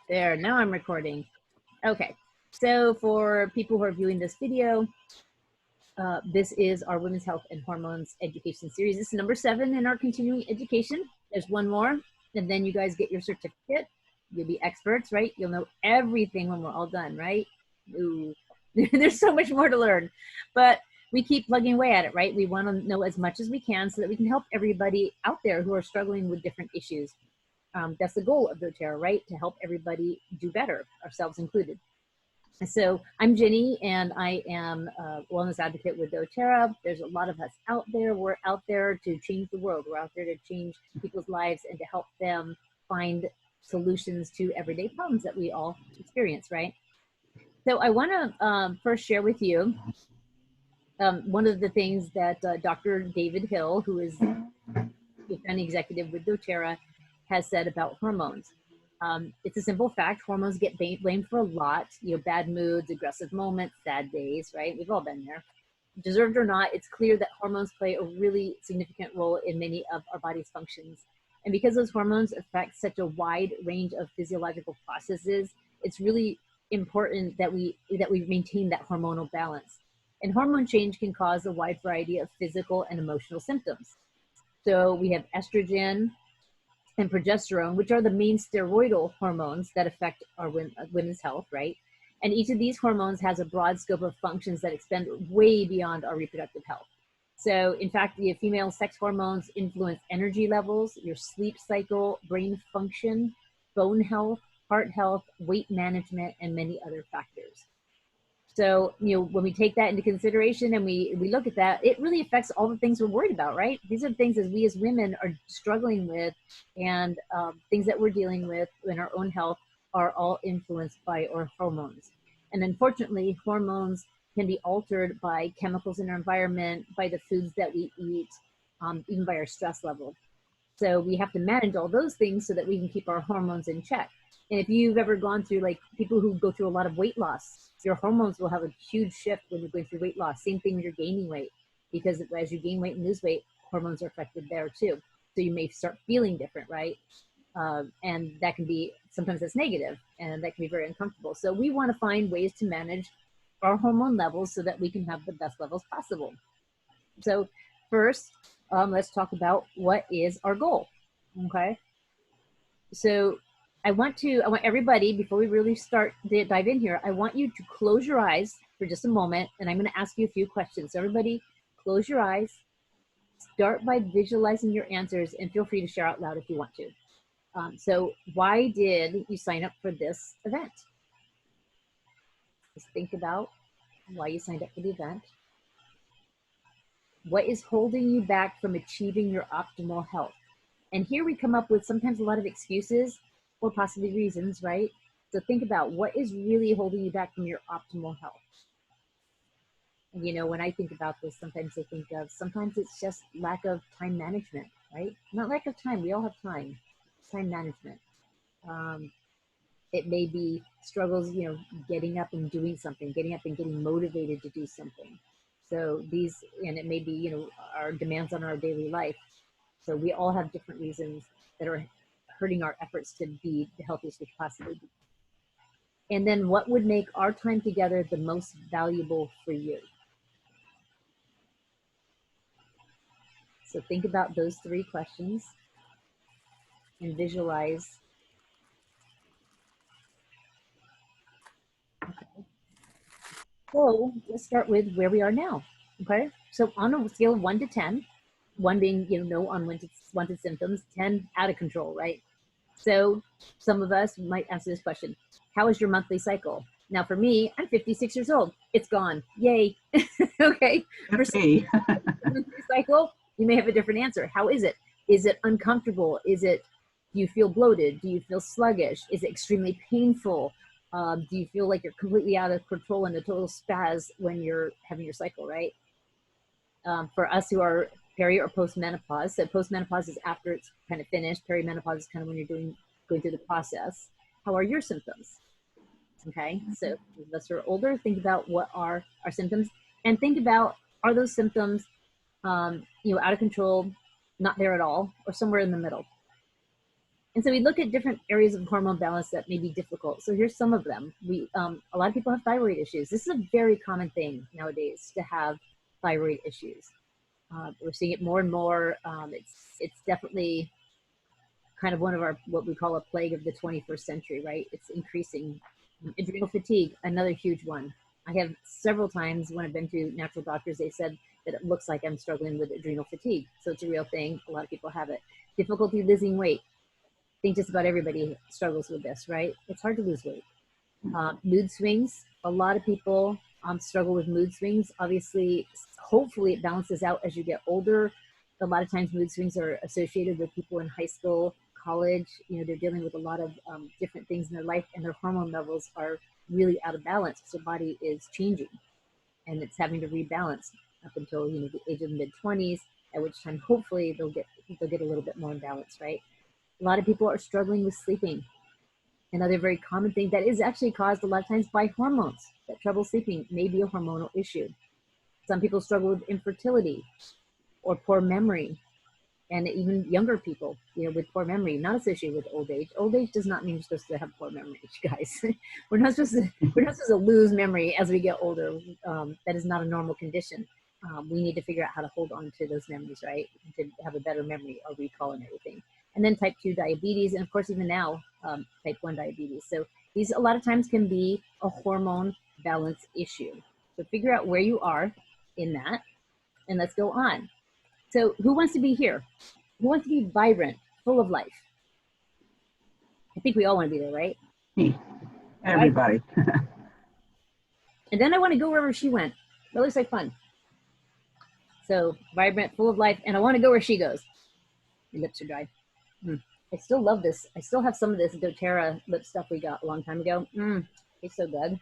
There, now I'm recording. Okay, so for people who are viewing this video, this is our Women's Health and Hormones Education Series. This is number 7 in our continuing education. There's one more, and then you guys get your certificate. You'll be experts, right? You'll know everything when we're all done, right? Ooh, there's so much more to learn, but we keep plugging away at it, right? We want to know as much as we can so that we can help everybody out there who are struggling with different issues. That's the goal of Doterra, right? To help everybody do better, ourselves included. So I'm Jenny, and I am a wellness advocate with Doterra. There's a lot of us out there. We're out there to change the world. We're out there to change people's lives and to help them find solutions to everyday problems that we all experience, right? So I want to first share with you one of the things that Dr. David Hill, who is the founding executive with Doterra, has said about hormones. It's a simple fact. Hormones get blamed for a lot, bad moods, aggressive moments, sad days, right? We've all been there. Deserved or not, it's clear that hormones play a really significant role in many of our body's functions. And because those hormones affect such a wide range of physiological processes, it's really important that we maintain that hormonal balance. And hormone change can cause a wide variety of physical and emotional symptoms. So we have estrogen and progesterone, which are the main steroidal hormones that affect our women's health, right? And each of these hormones has a broad scope of functions that extend way beyond our reproductive health. So in fact, the female sex hormones influence energy levels, your sleep cycle, brain function, bone health, heart health, weight management, and many other factors. So, when we take that into consideration and we look at that, it really affects all the things we're worried about, right? These are things that we as women are struggling with, and things that we're dealing with in our own health are all influenced by our hormones. And unfortunately, hormones can be altered by chemicals in our environment, by the foods that we eat, even by our stress level. So we have to manage all those things so that we can keep our hormones in check. And if you've ever gone through, like people who go through a lot of weight loss, your hormones will have a huge shift when you're going through weight loss. Same thing when you're gaining weight, because as you gain weight and lose weight, hormones are affected there too. So you may start feeling different, right? And that can be, sometimes that's negative, and that can be very uncomfortable. So we want to find ways to manage our hormone levels so that we can have the best levels possible. So first, let's talk about what is our goal, okay? So I want everybody, before we really start to dive in here, I want you to close your eyes for just a moment, and I'm going to ask you a few questions. So everybody, close your eyes, start by visualizing your answers, and feel free to share out loud if you want to. So why did you sign up for this event? Just think about why you signed up for the event. What is holding you back from achieving your optimal health? And here we come up with sometimes a lot of excuses or possibly reasons, right? So think about what is really holding you back from your optimal health. And when I think about this, sometimes it's just lack of time management, right? Not lack of time, we all have time management. It may be struggles, getting up and doing something, getting up and getting motivated to do something. So and it may be, our demands on our daily life. So we all have different reasons that are hurting our efforts to be the healthiest we could possibly be. And then what would make our time together the most valuable for you? So think about those 3 questions and visualize. Okay. So let's start with where we are now. Okay. So on a scale of 1 to 10, 1 being, no unwanted symptoms, 10 out of control, right? So some of us might answer this question: how is your monthly cycle? Now for me, I'm 56 years old. It's gone. Yay. Okay. For some monthly cycle, you may have a different answer. How is it? Is it uncomfortable? Do you feel bloated? Do you feel sluggish? Is it extremely painful? Do you feel like you're completely out of control and a total spaz when you're having your cycle, right? For us who are peri or post-menopause, so post-menopause is after it's kind of finished. Perimenopause is kind of when you're going through the process. How are your symptoms? Okay, so those of us who are older, think about what are our symptoms, and think about, are those symptoms out of control, not there at all, or somewhere in the middle? And so we look at different areas of hormone balance that may be difficult. So here's some of them. A lot of people have thyroid issues. This is a very common thing nowadays to have thyroid issues. We're seeing it more and more. It's definitely kind of one of our, what we call a plague of the 21st century, right? It's increasing. Adrenal fatigue, another huge one. I have several times when I've been to natural doctors, they said that it looks like I'm struggling with adrenal fatigue. So it's a real thing. A lot of people have it. Difficulty losing weight. I think just about everybody struggles with this, right? It's hard to lose weight. Mood swings. A lot of people struggle with mood swings. Obviously, hopefully it balances out as you get older. A lot of times mood swings are associated with people in high school, college. You know, they're dealing with a lot of different things in their life, and their hormone levels are really out of balance. So body is changing and it's having to rebalance up until, you know, the age of mid-20s, at which time hopefully they'll get a little bit more in balance, right? A lot of people are struggling with sleeping. Another very common thing that is actually caused a lot of times by hormones. That trouble sleeping may be a hormonal issue. Some people struggle with infertility or poor memory, and even younger people, you know, with poor memory, not associated with old age. Old age does not mean you're supposed to have poor memory, guys. we're not supposed to lose memory as we get older. That is not a normal condition. We need to figure out how to hold on to those memories, right? To have a better memory or recall and everything. And then type 2 diabetes, and of course, even now, type 1 diabetes. So these a lot of times can be a hormone balance issue. So figure out where you are in that, and let's go on. So who wants to be here? Who wants to be vibrant, full of life? I think we all want to be there, right? Me. Everybody. And then I want to go wherever she went. That looks like fun. So vibrant, full of life, and I want to go where she goes. Your lips are dry. I still love this. I still have some of this Doterra lip stuff we got a long time ago. It's so good.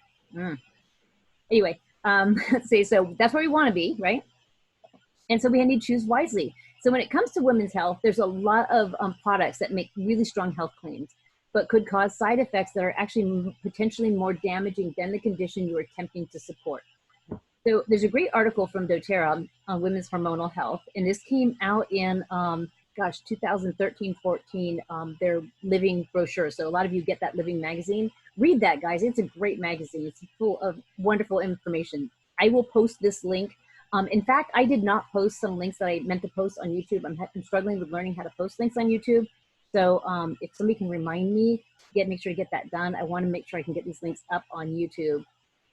Anyway, let's see. So that's where we want to be, right? And so we need to choose wisely. So when it comes to women's health, there's a lot of products that make really strong health claims, but could cause side effects that are actually potentially more damaging than the condition you are attempting to support. So there's a great article from Doterra on women's hormonal health, and this came out in 2013-14, their Living brochure. So a lot of you get that Living magazine. Read that, guys. It's a great magazine. It's full of wonderful information. I will post this link. In fact, I did not post some links that I meant to post on YouTube. I'm struggling with learning how to post links on YouTube. So if somebody can remind me, make sure to get that done. I want to make sure I can get these links up on YouTube.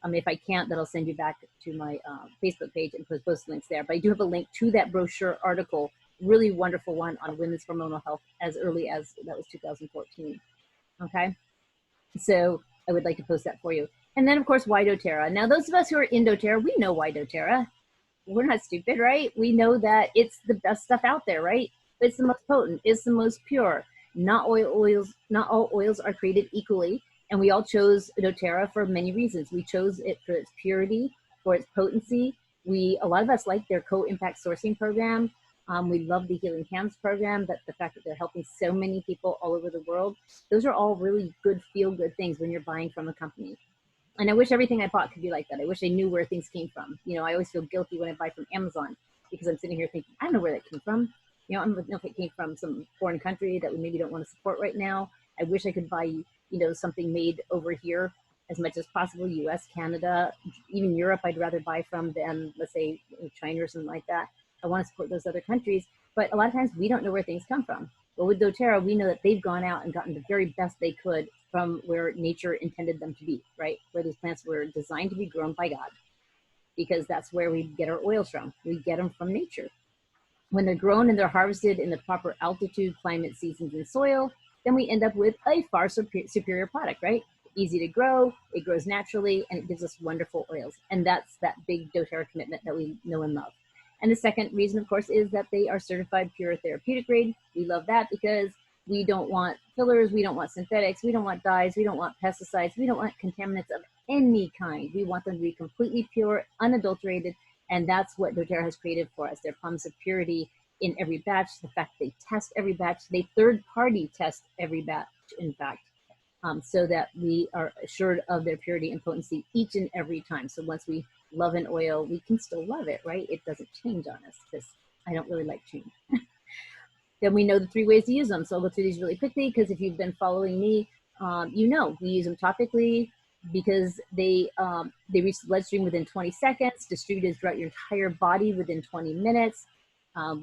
If I can't, then I'll send you back to my Facebook page and post links there. But I do have a link to that brochure article, really wonderful one on women's hormonal health as early as, that was 2014. Okay, so I would like to post that for you. And then of course, why Doterra? Now those of us who are in Doterra, we know why Doterra. We're not stupid, right? We know that it's the best stuff out there, right? It's the most potent, it's the most pure. Not all oils are created equally. And we all chose Doterra for many reasons. We chose it for its purity, for its potency. A lot of us like their co-impact sourcing program. We love the Healing Hands program, but the fact that they're helping so many people all over the world. Those are all really good, feel-good things when you're buying from a company. And I wish everything I bought could be like that. I wish I knew where things came from. You know, I always feel guilty when I buy from Amazon because I'm sitting here thinking, I don't know where that came from. You know, I don't know if it came from some foreign country that we maybe don't want to support right now. I wish I could buy, you know, something made over here as much as possible, US, Canada, even Europe, I'd rather buy from than, let's say, China or something like that. I want to support those other countries, but a lot of times we don't know where things come from. But with Doterra, we know that they've gone out and gotten the very best they could from where nature intended them to be, right? Where these plants were designed to be grown by God, because that's where we get our oils from. We get them from nature. When they're grown and they're harvested in the proper altitude, climate, seasons, and soil, then we end up with a far superior product, right? Easy to grow, it grows naturally, and it gives us wonderful oils. And that's that big Doterra commitment that we know and love. And the second reason, of course, is that they are certified pure therapeutic grade. We love that because we don't want fillers, we don't want synthetics, we don't want dyes, we don't want pesticides, we don't want contaminants of any kind. We want them to be completely pure, unadulterated, and that's what Doterra has created for us. Their promise of purity in every batch, the fact they test every batch, they third-party test every batch, in fact, so that we are assured of their purity and potency each and every time. So once we love an oil, we can still love it, right? It doesn't change on us because I don't really like change. Then we know the 3 ways to use them. So I'll go through these really quickly because if you've been following me, you know we use them topically because they reach the bloodstream within 20 seconds, distributed throughout your entire body within 20 minutes.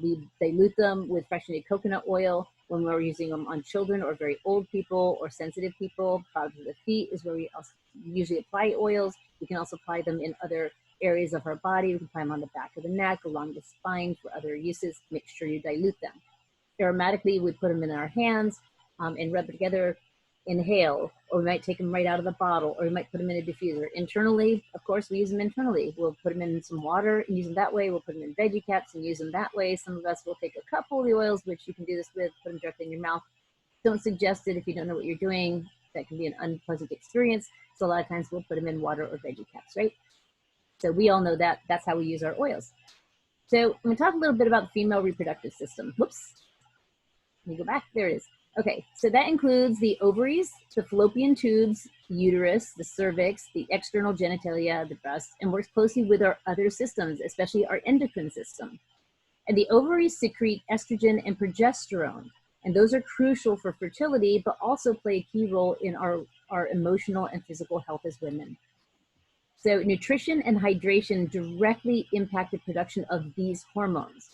We dilute them with fractionated coconut oil when we're using them on children or very old people or sensitive people. Bottoms of the feet is where we also usually apply oils. We can also apply them in other areas of our body. We can apply them on the back of the neck, along the spine for other uses. Make sure you dilute them. Aromatically, we put them in our hands and rub it together. Inhale, or we might take them right out of the bottle, or we might put them in a diffuser. Internally, of course, we use them internally. We'll put them in some water and use them that way. We'll put them in veggie caps and use them that way. Some of us will take a couple of the oils, which you can do this with, put them directly in your mouth. Don't suggest it if you don't know what you're doing. That can be an unpleasant experience. So a lot of times we'll put them in water or veggie caps, right? So we all know that. That's how we use our oils. So I'm going to talk a little bit about the female reproductive system. Whoops. Let me go back. There it is. Okay, so that includes the ovaries, the fallopian tubes, the uterus, the cervix, the external genitalia, the breast, and works closely with our other systems, especially our endocrine system. And the ovaries secrete estrogen and progesterone, and those are crucial for fertility, but also play a key role in our emotional and physical health as women. So nutrition and hydration directly impact the production of these hormones.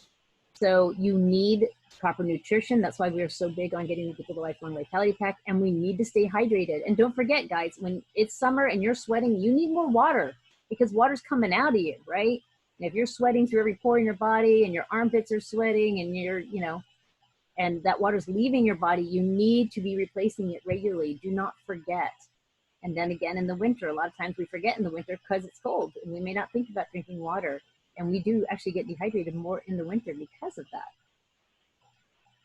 So you need proper nutrition. That's why we are so big on getting people the lifelong vitality pack, and we need to stay hydrated. And don't forget, guys, when it's summer and you're sweating, you need more water because water's coming out of you, right? And if you're sweating through every pore in your body and your armpits are sweating and you're, and that water's leaving your body, you need to be replacing it regularly. Do not forget. And then again, in the winter, a lot of times we forget in the winter because it's cold and we may not think about drinking water. And we do actually get dehydrated more in the winter because of that.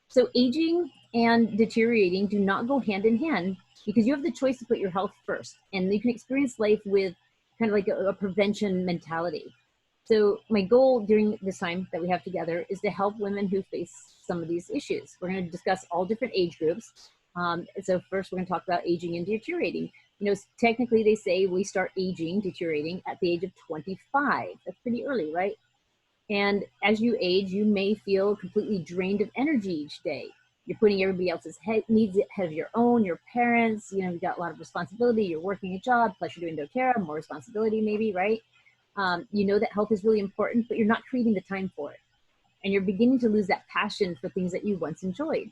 So aging and deteriorating do not go hand in hand because you have the choice to put your health first. And you can experience life with kind of like a prevention mentality. So my goal during this time that we have together is to help women who face some of these issues. We're going to discuss all different age groups. So first we're going to talk about aging and deteriorating. Technically they say we start aging, deteriorating at the age of 25. That's pretty early, right? And as you age, you may feel completely drained of energy each day. You're putting everybody else's needs ahead of your own, your parents, you've got a lot of responsibility, you're working a job, plus you're doing Doterra, more responsibility maybe, right? You know that health is really important, but you're not creating the time for it. And you're beginning to lose that passion for things that you once enjoyed.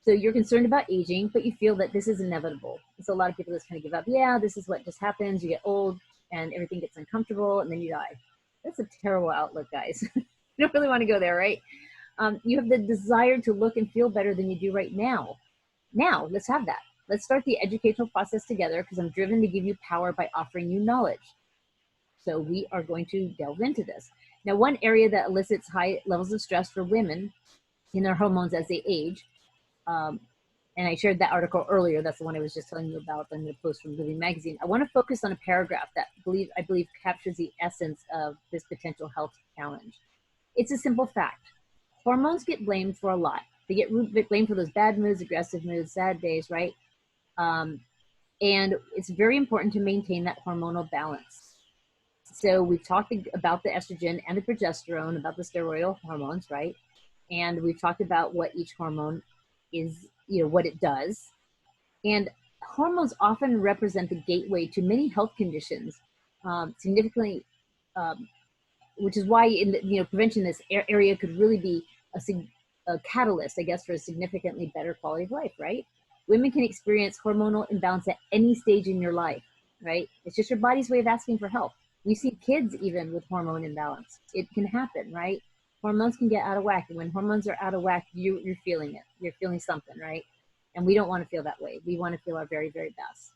So you're concerned about aging, but you feel that this is inevitable. So a lot of people just kind of give up. Yeah, this is what just happens. You get old and everything gets uncomfortable and then you die. That's a terrible outlook, guys. You don't really want to go there, right? You have the desire to look and feel better than you do right now. Now, let's have that. Let's start the educational process together because I'm driven to give you power by offering you knowledge. So we are going to delve into this. Now, one area that elicits high levels of stress for women in their hormones as they age, and I shared that article earlier. That's the one I was just telling you about in the post from Living Magazine. I want to focus on a paragraph that I believe captures the essence of this potential health challenge. It's a simple fact. Hormones get blamed for a lot. They get blamed for those bad moods, aggressive moods, sad days, right? And it's very important to maintain that hormonal balance. So we've talked about the estrogen and the progesterone, about the steroidal hormones, right? And we've talked about what each hormone is, what it does. And hormones often represent the gateway to many health conditions, significantly, which is why in prevention in this area could really be a catalyst, I guess, for a significantly better quality of life, right? Women can experience hormonal imbalance at any stage in your life, right? It's just your body's way of asking for help. We see kids even with hormone imbalance. It can happen, right? Hormones can get out of whack. And when hormones are out of whack, you're feeling it. You're feeling something, right? And we don't want to feel that way. We want to feel our very, very best.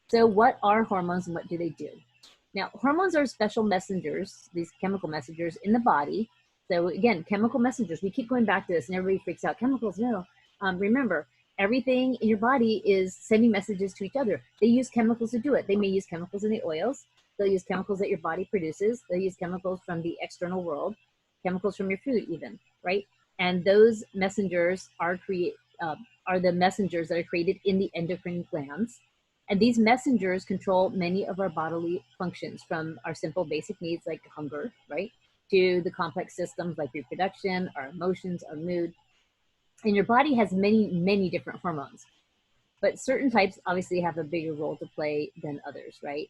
So what are hormones and what do they do? Now, hormones are special messengers, these chemical messengers in the body. So again, chemical messengers. We keep going back to this and everybody freaks out. Chemicals, no. Remember, everything in your body is sending messages to each other. They use chemicals to do it. They may use chemicals in the oils. They'll use chemicals that your body produces. They'll use chemicals from the external world, chemicals from your food even, right? And those messengers are the messengers that are created in the endocrine glands. And these messengers control many of our bodily functions, from our simple basic needs like hunger, right, to the complex systems like reproduction, our emotions, our mood. And your body has many, many different hormones, but certain types obviously have a bigger role to play than others, right?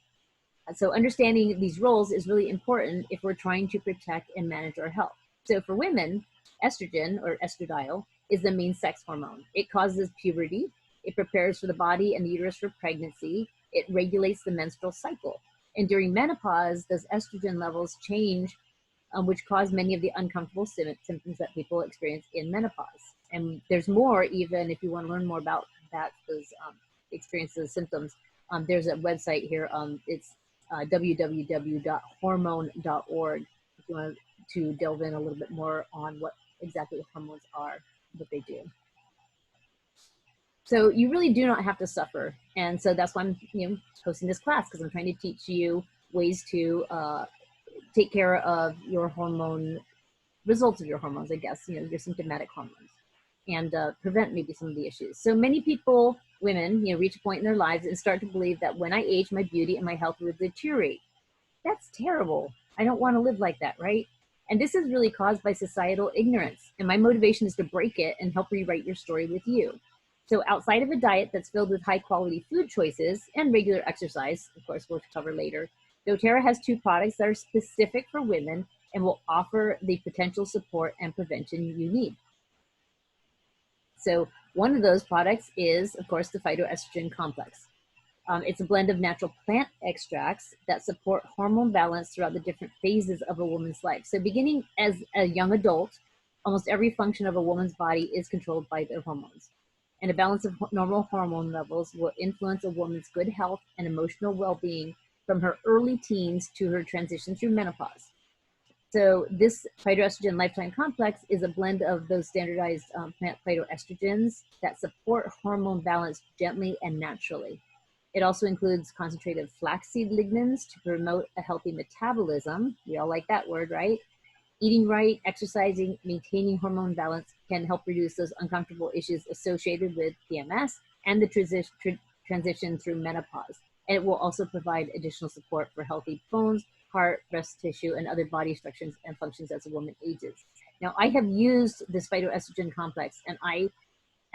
So understanding these roles is really important if we're trying to protect and manage our health. So for women, estrogen or estradiol is the main sex hormone. It causes puberty. It prepares for the body and the uterus for pregnancy. It regulates the menstrual cycle. And during menopause, those estrogen levels change, which cause many of the uncomfortable symptoms that people experience in menopause. And there's more, even if you want to learn more about that, those experiences, symptoms. There's a website here. It's www.hormone.org if you want to delve in a little bit more on what exactly the hormones are, what they do. So you really do not have to suffer. And so that's why I'm hosting this class, because I'm trying to teach you ways to take care of your hormone, results of your hormones, I guess, your symptomatic hormones, and prevent maybe some of the issues. So many people, women, reach a point in their lives and start to believe that when I age, my beauty and my health will deteriorate. That's terrible. I don't want to live like that, right? And this is really caused by societal ignorance. And my motivation is to break it and help rewrite your story with you. So outside of a diet that's filled with high quality food choices and regular exercise, of course, we'll cover later, Doterra has 2 products that are specific for women and will offer the potential support and prevention you need. So one of those products is, of course, the phytoestrogen complex. It's a blend of natural plant extracts that support hormone balance throughout the different phases of a woman's life. So beginning as a young adult, almost every function of a woman's body is controlled by their hormones. And a balance of normal hormone levels will influence a woman's good health and emotional well-being from her early teens to her transition through menopause. So this phytoestrogen lifetime complex is a blend of those standardized plant phytoestrogens that support hormone balance gently and naturally. It also includes concentrated flaxseed lignans to promote a healthy metabolism. We all like that word, right? Eating right, exercising, maintaining hormone balance can help reduce those uncomfortable issues associated with PMS and the transition through menopause. And it will also provide additional support for healthy bones, heart, breast tissue, and other body structures and functions as a woman ages. Now, I have used this phytoestrogen complex, and I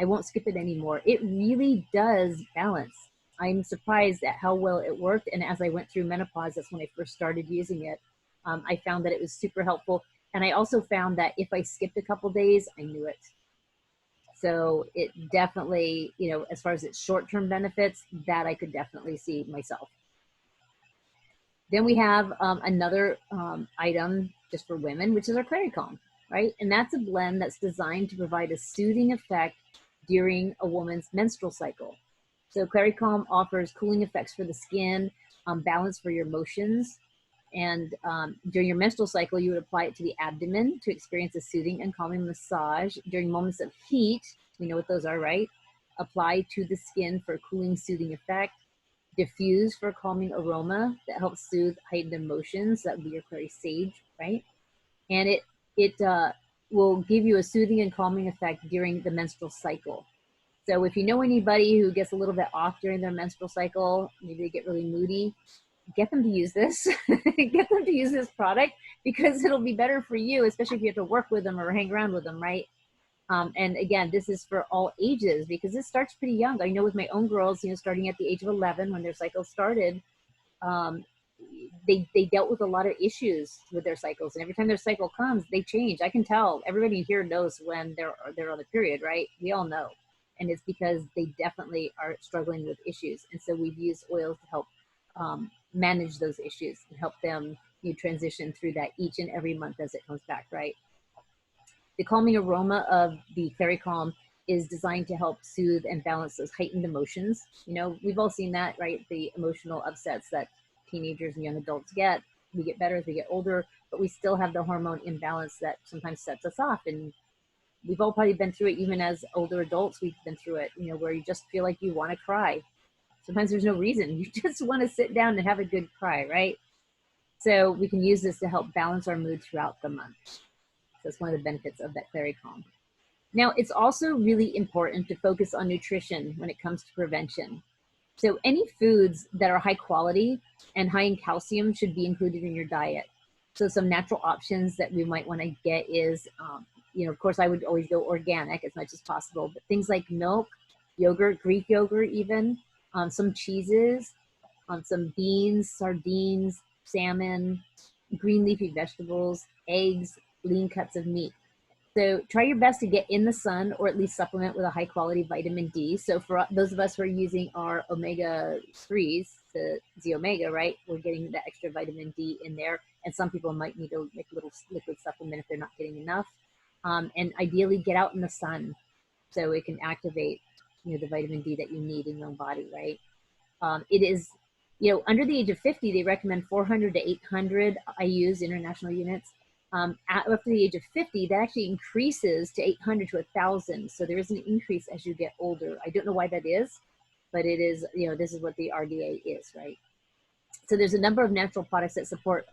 won't skip it anymore. It really does balance. I'm surprised at how well it worked. And as I went through menopause, that's when I first started using it. I found that it was super helpful. And I also found that if I skipped a couple days, I knew it. So it definitely, as far as its short-term benefits, that I could definitely see myself. Then we have another item just for women, which is our Clary Calm, right? And that's a blend that's designed to provide a soothing effect during a woman's menstrual cycle. So Clary Calm offers cooling effects for the skin, balance for your emotions, and during your menstrual cycle, you would apply it to the abdomen to experience a soothing and calming massage. During moments of heat, we know what those are, right? Apply to the skin for a cooling, soothing effect. Diffuse for a calming aroma that helps soothe heightened emotions. That would be your Clary Sage, right? And it will give you a soothing and calming effect during the menstrual cycle. So if you know anybody who gets a little bit off during their menstrual cycle, maybe they get really moody, get them to use this. Get them to use this product, because it'll be better for you, especially if you have to work with them or hang around with them, right? And again, this is for all ages, because this starts pretty young. I know with my own girls, starting at the age of 11 when their cycle started, they dealt with a lot of issues with their cycles, and every time their cycle comes, they change. I can tell. Everybody here knows when they're on the period, right? We all know, and it's because they definitely are struggling with issues. And so we've used oils to help manage those issues and help them transition through that each and every month as it comes back, right? The calming aroma of the Clary Calm is designed to help soothe and balance those heightened emotions. We've all seen that, right? The emotional upsets that teenagers and young adults get. We get better as we get older, but we still have the hormone imbalance that sometimes sets us off. And we've all probably been through it. Even as older adults, we've been through it, where you just feel like you want to cry. Sometimes there's no reason. You just want to sit down and have a good cry, right? So we can use this to help balance our mood throughout the month. So that's one of the benefits of that Clary Calm. Now, it's also really important to focus on nutrition when it comes to prevention. So any foods that are high quality and high in calcium should be included in your diet. So some natural options that we might want to get is You know, of course, I would always go organic as much as possible, but things like milk, yogurt, Greek yogurt, even some cheeses, some beans, sardines, salmon, green leafy vegetables, eggs, lean cuts of meat. So try your best to get in the sun or at least supplement with a high quality vitamin D. So for those of us who are using our omega 3s, the Z omega, right, we're getting that extra vitamin D in there. And some people might need to make a little liquid supplement if they're not getting enough. And ideally get out in the sun so it can activate, you know, the vitamin D that you need in your own body, right? It is, you know, under the age of 50, they recommend 400 to 800 IUs, international units. After the age of 50, that actually increases to 800 to 1,000. So there is an increase as you get older. I don't know why that is, but it is, you know, this is what the RDA is, right? So there's a number of natural products that support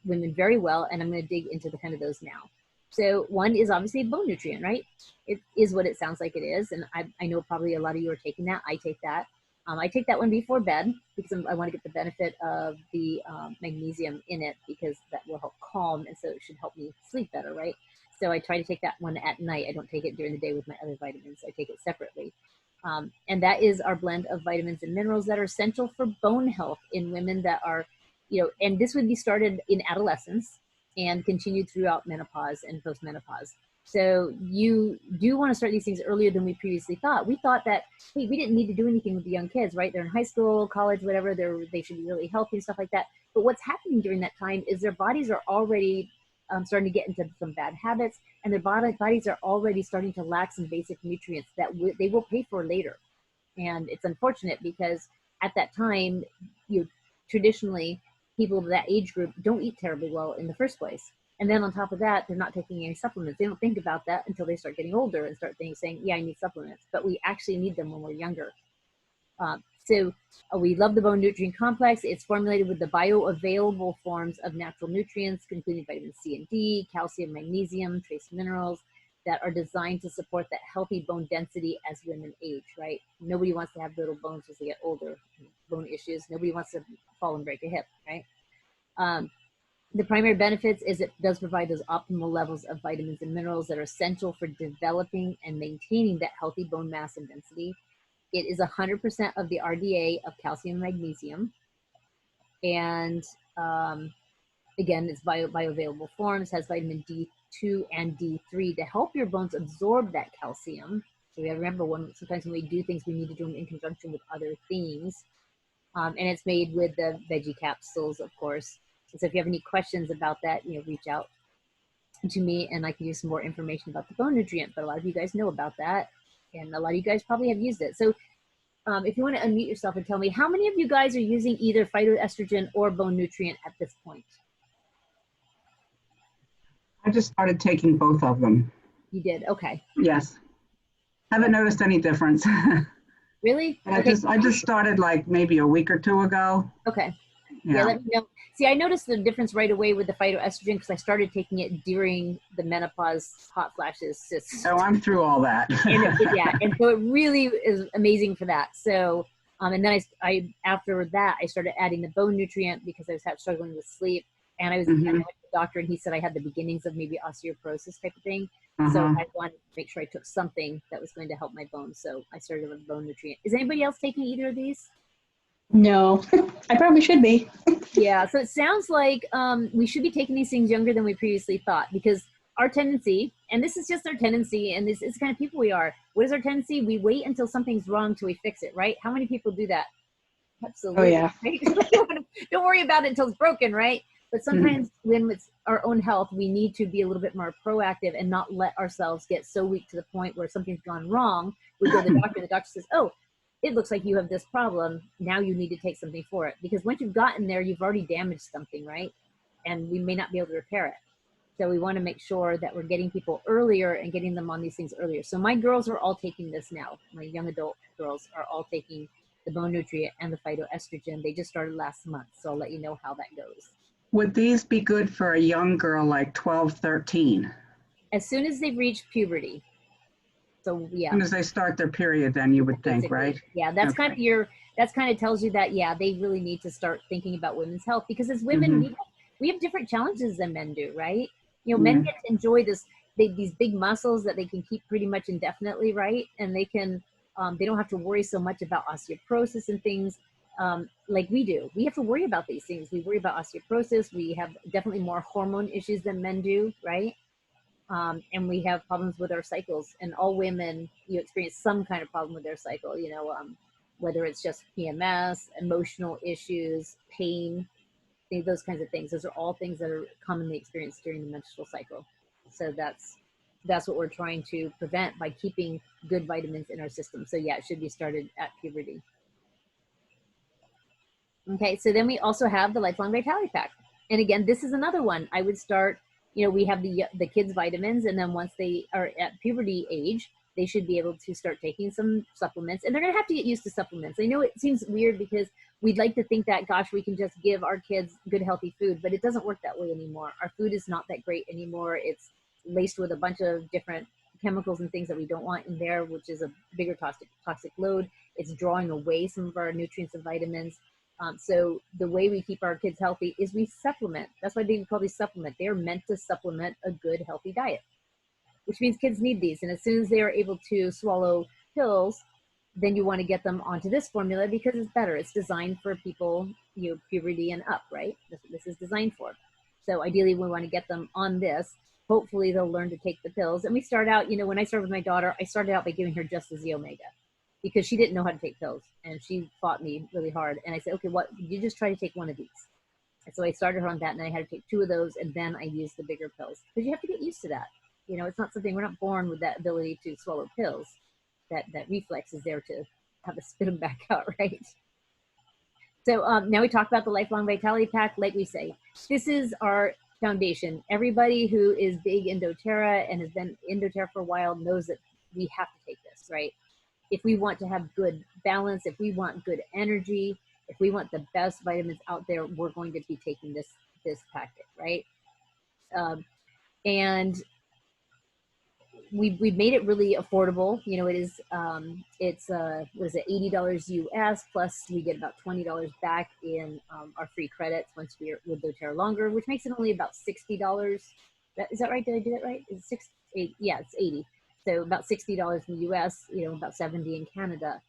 women very well, and I'm going to dig into the kind of those now. So one is obviously bone nutrient, right? It is what it sounds like it is, and I know probably a lot of you are taking that. I take that. I take that one before bed because I want to get the benefit of the magnesium in it, because that will help calm, and so it should help me sleep better, right? So I try to take that one at night. I don't take it during the day with my other vitamins. I take it separately. And that is our blend of vitamins and minerals that are essential for bone health in women that are, you know, and this would be started in adolescence and continued throughout menopause and postmenopause. So you do want to start these things earlier than we previously thought. We thought that, hey, we didn't need to do anything with the young kids, right? They're in high school, college, whatever. They should be really healthy and stuff like that. But what's happening during that time is their bodies are already starting to get into some bad habits, and their bodies are already starting to lack some basic nutrients that they will pay for later. And it's unfortunate because at that time, traditionally, people of that age group don't eat terribly well in the first place. And then on top of that, they're not taking any supplements. They don't think about that until they start getting older and start saying, yeah, I need supplements. But we actually need them when we're younger. So we love the bone nutrient complex. It's formulated with the bioavailable forms of natural nutrients, including vitamin C and D, calcium, magnesium, trace minerals that are designed to support that healthy bone density as women age, right? Nobody wants to have little bones as they get older, bone issues. Nobody wants to fall and break a hip, right? The primary benefits is it does provide those optimal levels of vitamins and minerals that are essential for developing and maintaining that healthy bone mass and density. It is 100% of the RDA of calcium and magnesium. And again, it's bioavailable forms, has vitamin D2 and D3 to help your bones absorb that calcium. So we have to remember, sometimes when we do things, we need to do them in conjunction with other things. And it's made with the veggie capsules, of course. So if you have any questions about that, reach out to me and I can use some more information about the bone nutrient. But a lot of you guys know about that, and a lot of you guys probably have used it. So if you want to unmute yourself and tell me, how many of you guys are using either phytoestrogen or bone nutrient at this point? I just started taking both of them. You did? Okay. Yes. Haven't noticed any difference. Really? Okay. I just started like maybe a week or two ago. Okay. Yeah, let me know. See, I noticed the difference right away with the phytoestrogen because I started taking it during the menopause hot flashes. Oh, I'm through all that. And so it really is amazing for that. So, and then I after that I started adding the bone nutrient because I was struggling with sleep, and I went to the doctor and he said I had the beginnings of maybe osteoporosis type of thing. So I wanted to make sure I took something that was going to help my bones. So I started with bone nutrient. Is anybody else taking either of these? No, I probably should be. Yeah, so it sounds like we should be taking these things younger than we previously thought, because our tendency, and this is just our tendency, and this is the kind of people we are. What is our tendency? We wait until something's wrong till we fix it, right? How many people do that? Absolutely. Oh, yeah. Right? Don't worry about it until it's broken, right? But sometimes when it's our own health, we need to be a little bit more proactive and not let ourselves get so weak to the point where something's gone wrong. We go to the doctor, and the doctor says, oh, it looks like you have this problem. Now you need to take something for it. Because once you've gotten there, you've already damaged something, right? And we may not be able to repair it. So we want to make sure that we're getting people earlier and getting them on these things earlier. So my girls are all taking this now. My young adult girls are all taking the bone nutrient and the phytoestrogen. They just started last month. So I'll let you know how that goes. Would these be good for a young girl like 12, 13? As soon as they've reached puberty. So yeah. As soon as they start their period, then you would think, right? Yeah, that's kind of tells you that, yeah, they really need to start thinking about women's health, because as women, we have different challenges than men do, right? Men get to enjoy this these big muscles that they can keep pretty much indefinitely, right? And they can, they don't have to worry so much about osteoporosis and things like we do. We have to worry about these things. We worry about osteoporosis. We have definitely more hormone issues than men do, right? And we have problems with our cycles, and all women, you experience some kind of problem with their cycle, you know, whether it's just PMS, emotional issues, pain, those kinds of things. Those are all things that are commonly experienced during the menstrual cycle. So that's what we're trying to prevent by keeping good vitamins in our system. So yeah, it should be started at puberty. Okay, so then we also have the Lifelong Vitality Pack. And again, this is another one. I would start, you know, we have the kids' vitamins, and then once they are at puberty age, they should be able to start taking some supplements, and they're gonna have to get used to supplements. I know it seems weird because we'd like to think that, gosh, we can just give our kids good, healthy food, but it doesn't work that way anymore. Our food is not that great anymore. It's laced with a bunch of different chemicals and things that we don't want in there, which is a bigger toxic load. It's drawing away some of our nutrients and vitamins. So the way we keep our kids healthy is we supplement. That's why they call these supplement. They're meant to supplement a good, healthy diet, which means kids need these. And as soon as they are able to swallow pills, then you want to get them onto this formula because it's better. It's designed for people, you know, puberty and up, right? That's what this is designed for. So ideally, we want to get them on this. Hopefully, they'll learn to take the pills. And we start out, you know, when I started with my daughter, I started out by giving her just the Z Omega, because she didn't know how to take pills, and she fought me really hard. And I said, okay, what, you just try to take one of these. And so I started her on that, and I had to take 2 of those, and then I used the bigger pills, because you have to get used to that. You know, it's not something, we're not born with that ability to swallow pills. That reflex is there to have to spit them back out, right? So now we talk about the Lifelong Vitality Pack. Like we say, this is our foundation. Everybody who is big in Doterra and has been in Doterra for a while knows that we have to take this, right? If we want to have good balance, if we want good energy, if we want the best vitamins out there, we're going to be taking this packet, right? And we've made it really affordable. You know, it is it's what is it, $80 US, plus we get about $20 back in our free credits once we're with Doterra longer, which makes it only about $60. Is that right? Did I do that right? Is it 8? Yeah, it's 80. So about $60 in the US, you know, about 70 in Canada.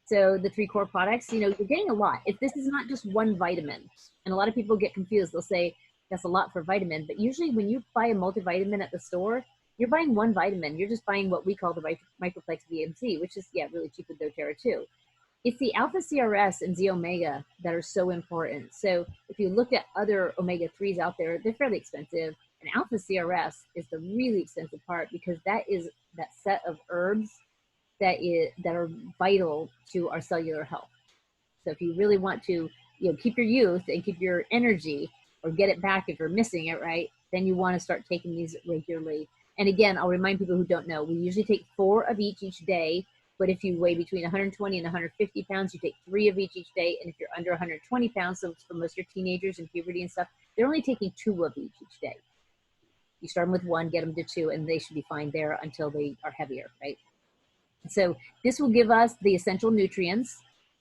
So the 3 core products, you know, you're getting a lot. If this is not just one vitamin, and a lot of people get confused, they'll say that's a lot for vitamin, but usually when you buy a multivitamin at the store, you're buying one vitamin. You're just buying what we call the Microplex VMC, which is, yeah, really cheap with Doterra too. It's the alpha CRS and Z Omega that are so important. So if you look at other omega-3s out there, they're fairly expensive. And alpha CRS is the really expensive part, because that is that set of herbs that are vital to our cellular health. So if you really want to, you know, keep your youth and keep your energy, or get it back if you're missing it, right, then you want to start taking these regularly. And again, I'll remind people who don't know, we usually take 4 of each day. But if you weigh between 120 and 150 pounds, you take 3 of each day. And if you're under 120 pounds, so for most of your teenagers and puberty and stuff, they're only taking 2 of each day. You start them with 1, get them to 2, and they should be fine there until they are heavier, right? So this will give us the essential nutrients,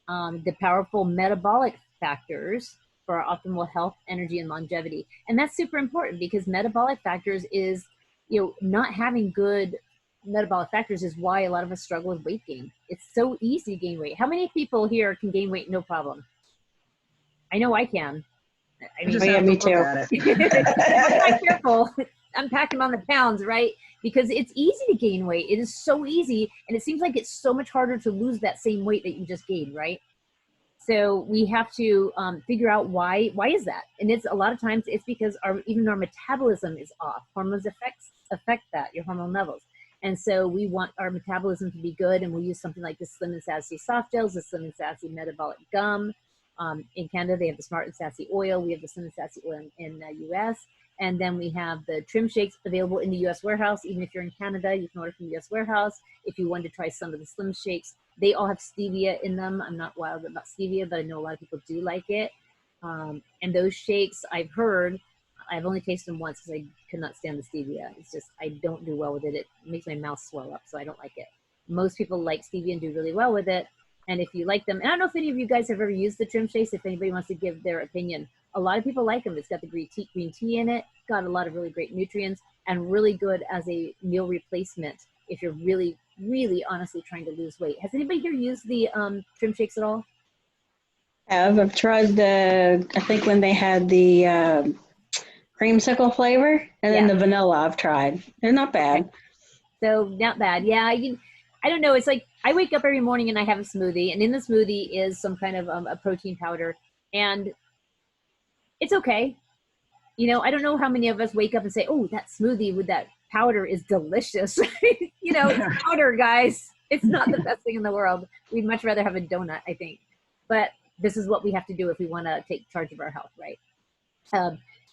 the powerful metabolic factors for our optimal health, energy, and longevity. And that's super important, because metabolic factors is, you know, not having good metabolic factors is why a lot of us struggle with weight gain. It's so easy to gain weight. How many people here can gain weight no problem? I know I can. I mean, just me too. I'm not careful. I'm packing on the pounds, right? Because it's easy to gain weight. It is so easy. And it seems like it's so much harder to lose that same weight that you just gained, right? So we have to figure out why is that? And it's a lot of times it's because even our metabolism is off. Hormones affect that, your hormone levels. And so we want our metabolism to be good, and we'll use something like the Slim and Sassy soft gels, the Slim and Sassy metabolic gum. In Canada, they have the Smart and Sassy oil. We have the Slim and Sassy oil in the US. And then we have the trim shakes available in the US warehouse. Even if you're in Canada, you can order from the US warehouse. If you want to try some of the Slim shakes, they all have stevia in them. I'm not wild about stevia, but I know a lot of people do like it. And those shakes, I've heard, I've only tasted them once because I could not stand the stevia. It's just, I don't do well with it. It makes my mouth swell up, so I don't like it. Most people like stevia and do really well with it. And if you like them, and I don't know if any of you guys have ever used the trim shakes, if anybody wants to give their opinion. A lot of people like them. It's got the green tea in it, got a lot of really great nutrients, and really good as a meal replacement if you're really, really honestly trying to lose weight. Has anybody here used the trim shakes at all? I've tried I think when they had the creamsicle flavor, and then the vanilla I've tried. They're not bad. Okay. So not bad. Yeah, I don't know. It's like I wake up every morning and I have a smoothie, and in the smoothie is some kind of a protein powder, and it's okay. You know, I don't know how many of us wake up and say, oh, that smoothie with that powder is delicious. You know, it's powder, guys. It's not the best thing in the world. We'd much rather have a donut, I think. But this is what we have to do if we want to take charge of our health, right?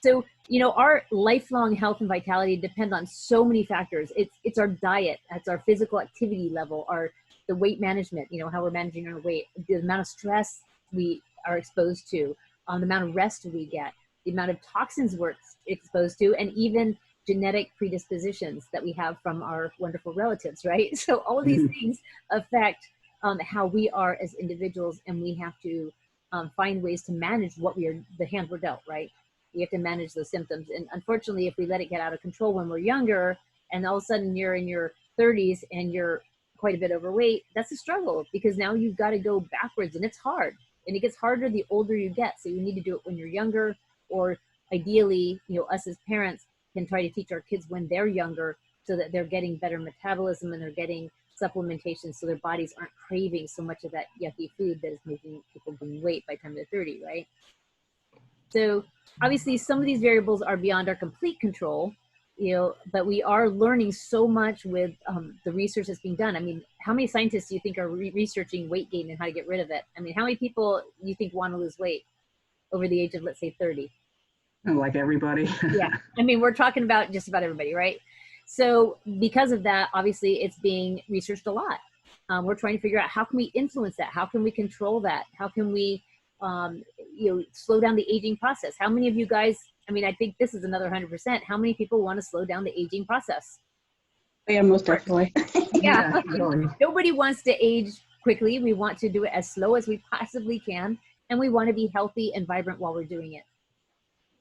So, you know, our lifelong health and vitality depend on so many factors. It's our diet, it's our physical activity level, the weight management, you know, how we're managing our weight, the amount of stress we are exposed to, the amount of rest we get, the amount of toxins we're exposed to, and even genetic predispositions that we have from our wonderful relatives, right? So all of these things affect how we are as individuals, and we have to find ways to manage the hand we're dealt, right? We have to manage those symptoms. And unfortunately, if we let it get out of control when we're younger, and all of a sudden you're in your 30s and you're quite a bit overweight, that's a struggle, because now you've got to go backwards, and it's hard. And it gets harder the older you get. So you need to do it when you're younger, or ideally, you know, us as parents can try to teach our kids when they're younger so that they're getting better metabolism and they're getting supplementation so their bodies aren't craving so much of that yucky food that is making people gain weight by the time they're 30, right? So obviously some of these variables are beyond our complete control, you know, but we are learning so much with the research that's being done. I mean, how many scientists do you think are researching weight gain and how to get rid of it? I mean, how many people do you think want to lose weight over the age of, let's say, 30? Like everybody. Yeah, I mean, we're talking about just about everybody, right? So because of that, obviously it's being researched a lot. We're trying to figure out how can we influence that? How can we control that? How can we, you know, slow down the aging process? How many of you guys, I mean, I think this is another 100%. How many people want to slow down the aging process? Yeah, most definitely. Yeah, Really. Nobody wants to age quickly. We want to do it as slow as we possibly can. And we want to be healthy and vibrant while we're doing it.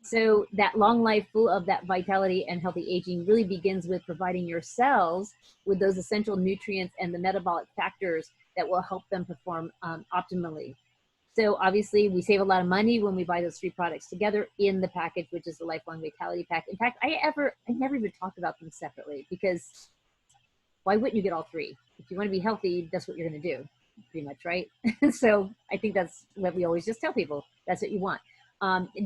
So that long life full of that vitality and healthy aging really begins with providing your cells with those essential nutrients and the metabolic factors that will help them perform optimally. So obviously we save a lot of money when we buy those 3 products together in the package, which is the Lifelong Vitality Pack. In fact, I never even talked about them separately, because why wouldn't you get all 3? If you want to be healthy, that's what you're going to do, pretty much, right? So I think that's what we always just tell people. That's what you want.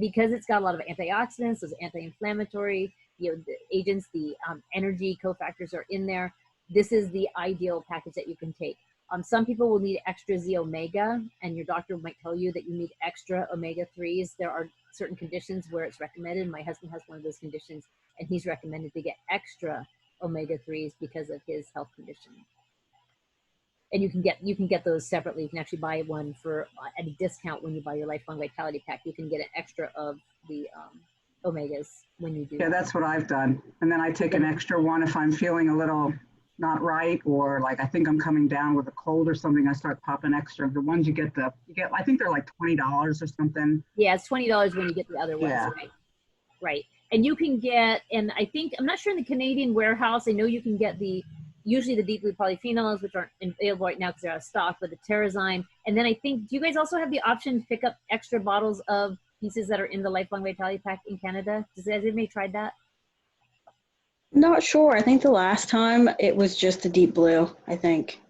Because it's got a lot of antioxidants, those anti-inflammatory, you know, the agents, the energy cofactors are in there. This is the ideal package that you can take. Some people will need extra Z omega, and your doctor might tell you that you need extra omega-3s. There are certain conditions where it's recommended. My husband has one of those conditions, and he's recommended to get extra omega-3s because of his health condition. And you can get those separately. You can actually buy one for at a discount when you buy your Lifelong Vitality Pack. You can get an extra of the omegas when you do. Yeah, that's what I've done. And then I take an extra one if I'm feeling a little not right, or like I think I'm coming down with a cold or something. I start popping extra. The ones you get, I think they're like $20 or something. Yeah, it's $20 when you get the other ones. Yeah. Right. And you can get, and I think, I'm not sure in the Canadian warehouse, I know you can get usually the deep blue polyphenols, which aren't available right now because they're out of stock, but the Terrazyme. And then I think, do you guys also have the option to pick up extra bottles of pieces that are in the Lifelong Vitality Pack in Canada? Has anybody tried that? Not sure. I think the last time it was just the deep blue, I think.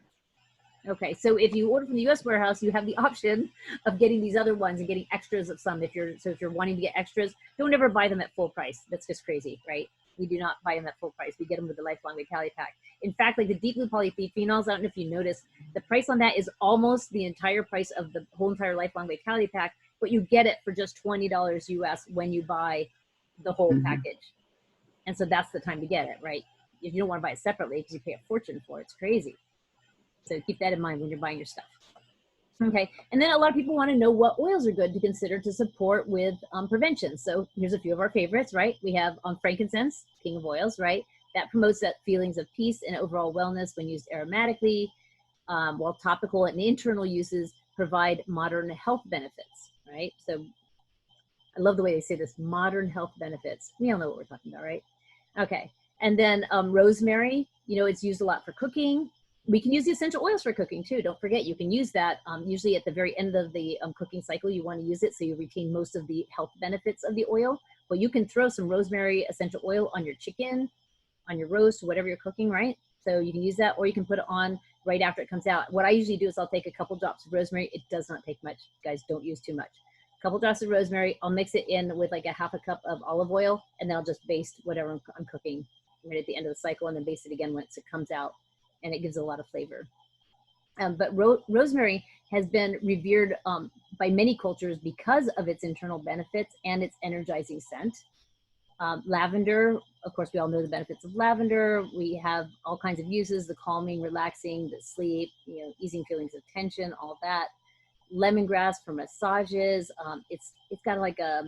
Okay, so if you order from the US warehouse, you have the option of getting these other ones and getting extras of some. If you're wanting to get extras, don't ever buy them at full price. That's just crazy, right? We do not buy them at full price. We get them with the Lifelong Vitality Pack. In fact, like the deep blue polyphenols, I don't know if you noticed, the price on that is almost the entire price of the whole entire Lifelong Vitality Pack, but you get it for just $20 US when you buy the whole package. And so that's the time to get it, right? If you don't want to buy it separately because you pay a fortune for it, it's crazy. So keep that in mind when you're buying your stuff. Okay, and then a lot of people want to know what oils are good to consider to support with prevention. So here's a few of our favorites, right? We have frankincense, king of oils, right? That promotes that feelings of peace and overall wellness when used aromatically. while topical and internal uses provide modern health benefits, right? So I love the way they say this, modern health benefits. We all know what we're talking about, right? Okay. And then rosemary, you know, it's used a lot for cooking. We can use the essential oils for cooking too. Don't forget, you can use that usually at the very end of the cooking cycle. You want to use it so you retain most of the health benefits of the oil. But you can throw some rosemary essential oil on your chicken, on your roast, whatever you're cooking, right? So you can use that, or you can put it on right after it comes out. What I usually do is I'll take a couple drops of rosemary. It does not take much, guys. Don't use too much. A couple drops of rosemary. I'll mix it in with like a half a cup of olive oil, and then I'll just baste whatever I'm cooking right at the end of the cycle, and then baste it again once it comes out, and it gives a lot of flavor. But rosemary has been revered by many cultures because of its internal benefits and its energizing scent. Lavender, of course, we all know the benefits of lavender. We have all kinds of uses, the calming, relaxing, the sleep, you know, easing feelings of tension, all that. Lemongrass for massages. It's got like a,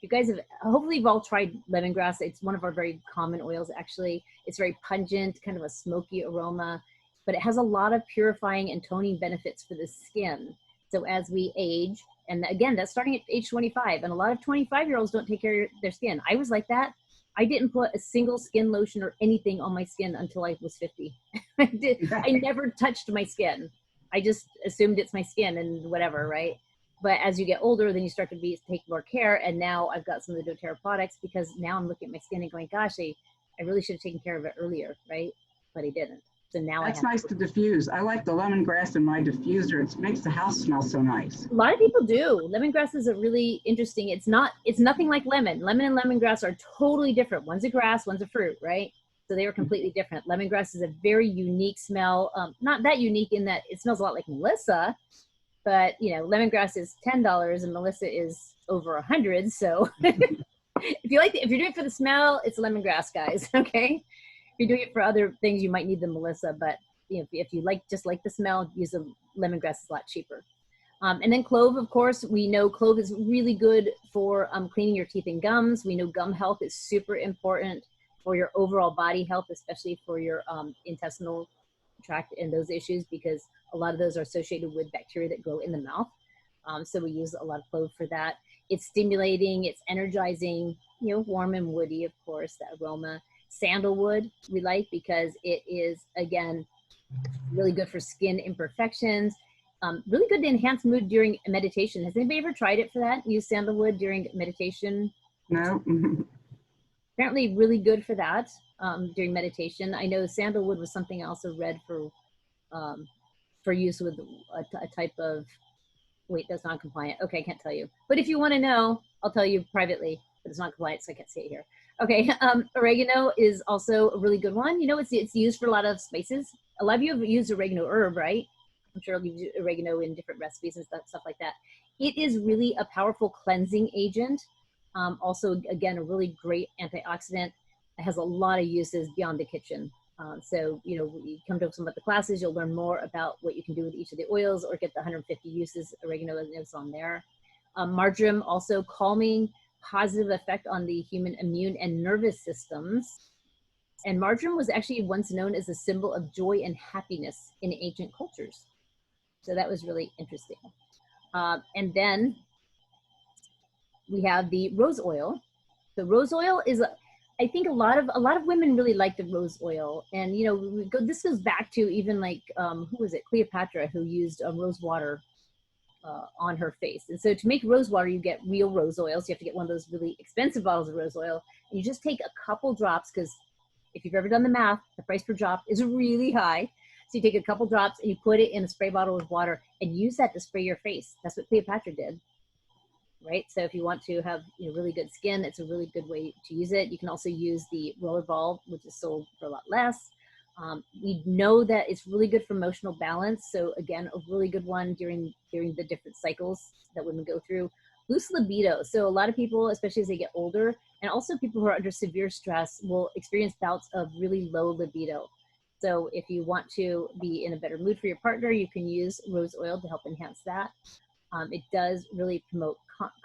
you guys have, hopefully you've all tried lemongrass. It's one of our very common oils, actually. It's very pungent, kind of a smoky aroma, but it has a lot of purifying and toning benefits for the skin. So as we age, and again, that's starting at age 25, and a lot of 25-year-olds don't take care of their skin. I was like that. I didn't put a single skin lotion or anything on my skin until I was 50. I never touched my skin. I just assumed it's my skin and whatever, right? But as you get older, then you start to take more care. And now I've got some of the Doterra products because now I'm looking at my skin and going, gosh, I really should have taken care of it earlier, right? But I didn't. So now that's nice to diffuse. I like the lemongrass in my diffuser. It makes the house smell so nice. A lot of people do. Lemongrass is a really interesting, it's nothing like lemon. Lemon and lemongrass are totally different. One's a grass, one's a fruit, right? So they are completely different. Lemongrass is a very unique smell. Not that unique in that it smells a lot like Melissa, but you know, lemongrass is $10 and Melissa is over 100. So if you're doing it for the smell, it's lemongrass, guys. Okay. If you're doing it for other things, you might need the Melissa, but you know, if you just like the smell, use the lemongrass. It's a lot cheaper. And then clove, of course, we know clove is really good for cleaning your teeth and gums. We know gum health is super important for your overall body health, especially for your intestinal tract and those issues, because a lot of those are associated with bacteria that grow in the mouth. So we use a lot of clove for that. It's stimulating, it's energizing, you know, warm and woody, of course, that aroma. Sandalwood we like because it is, again, really good for skin imperfections. Really good to enhance mood during meditation. Has anybody ever tried it for that? Use sandalwood during meditation? No. Apparently really good for that during meditation. I know sandalwood was something I also read for use with a type of, wait, that's not compliant. Okay, I can't tell you. But if you want to know, I'll tell you privately, but it's not compliant, so I can't say it here. Okay, oregano is also a really good one. You know, it's used for a lot of spices. A lot of you have used oregano herb, right? I'm sure you've used oregano in different recipes and stuff like that. It is really a powerful cleansing agent. Also, again, a really great antioxidant. It has a lot of uses beyond the kitchen. So, you know, you come to some of the classes, you'll learn more about what you can do with each of the oils or get the 150 uses oregano is on there. Marjoram, also calming, positive effect on the human immune and nervous systems. And marjoram was actually once known as a symbol of joy and happiness in ancient cultures. So that was really interesting. And then we have the rose oil. The rose oil is, I think a lot of women really like the rose oil. And, you know, this goes back to even like, who was it? Cleopatra, who used rose water on her face. And so to make rose water, you get real rose oil. So you have to get one of those really expensive bottles of rose oil. And you just take a couple drops, because if you've ever done the math, the price per drop is really high. So you take a couple drops and you put it in a spray bottle with water and use that to spray your face. That's what Cleopatra did, right? So if you want to have, you know, really good skin, it's a really good way to use it. You can also use the rollerball, which is sold for a lot less. We know that it's really good for emotional balance. So again, a really good one during the different cycles that women go through. Boost libido. So a lot of people, especially as they get older, and also people who are under severe stress, will experience bouts of really low libido. So if you want to be in a better mood for your partner, you can use rose oil to help enhance that. It does really promote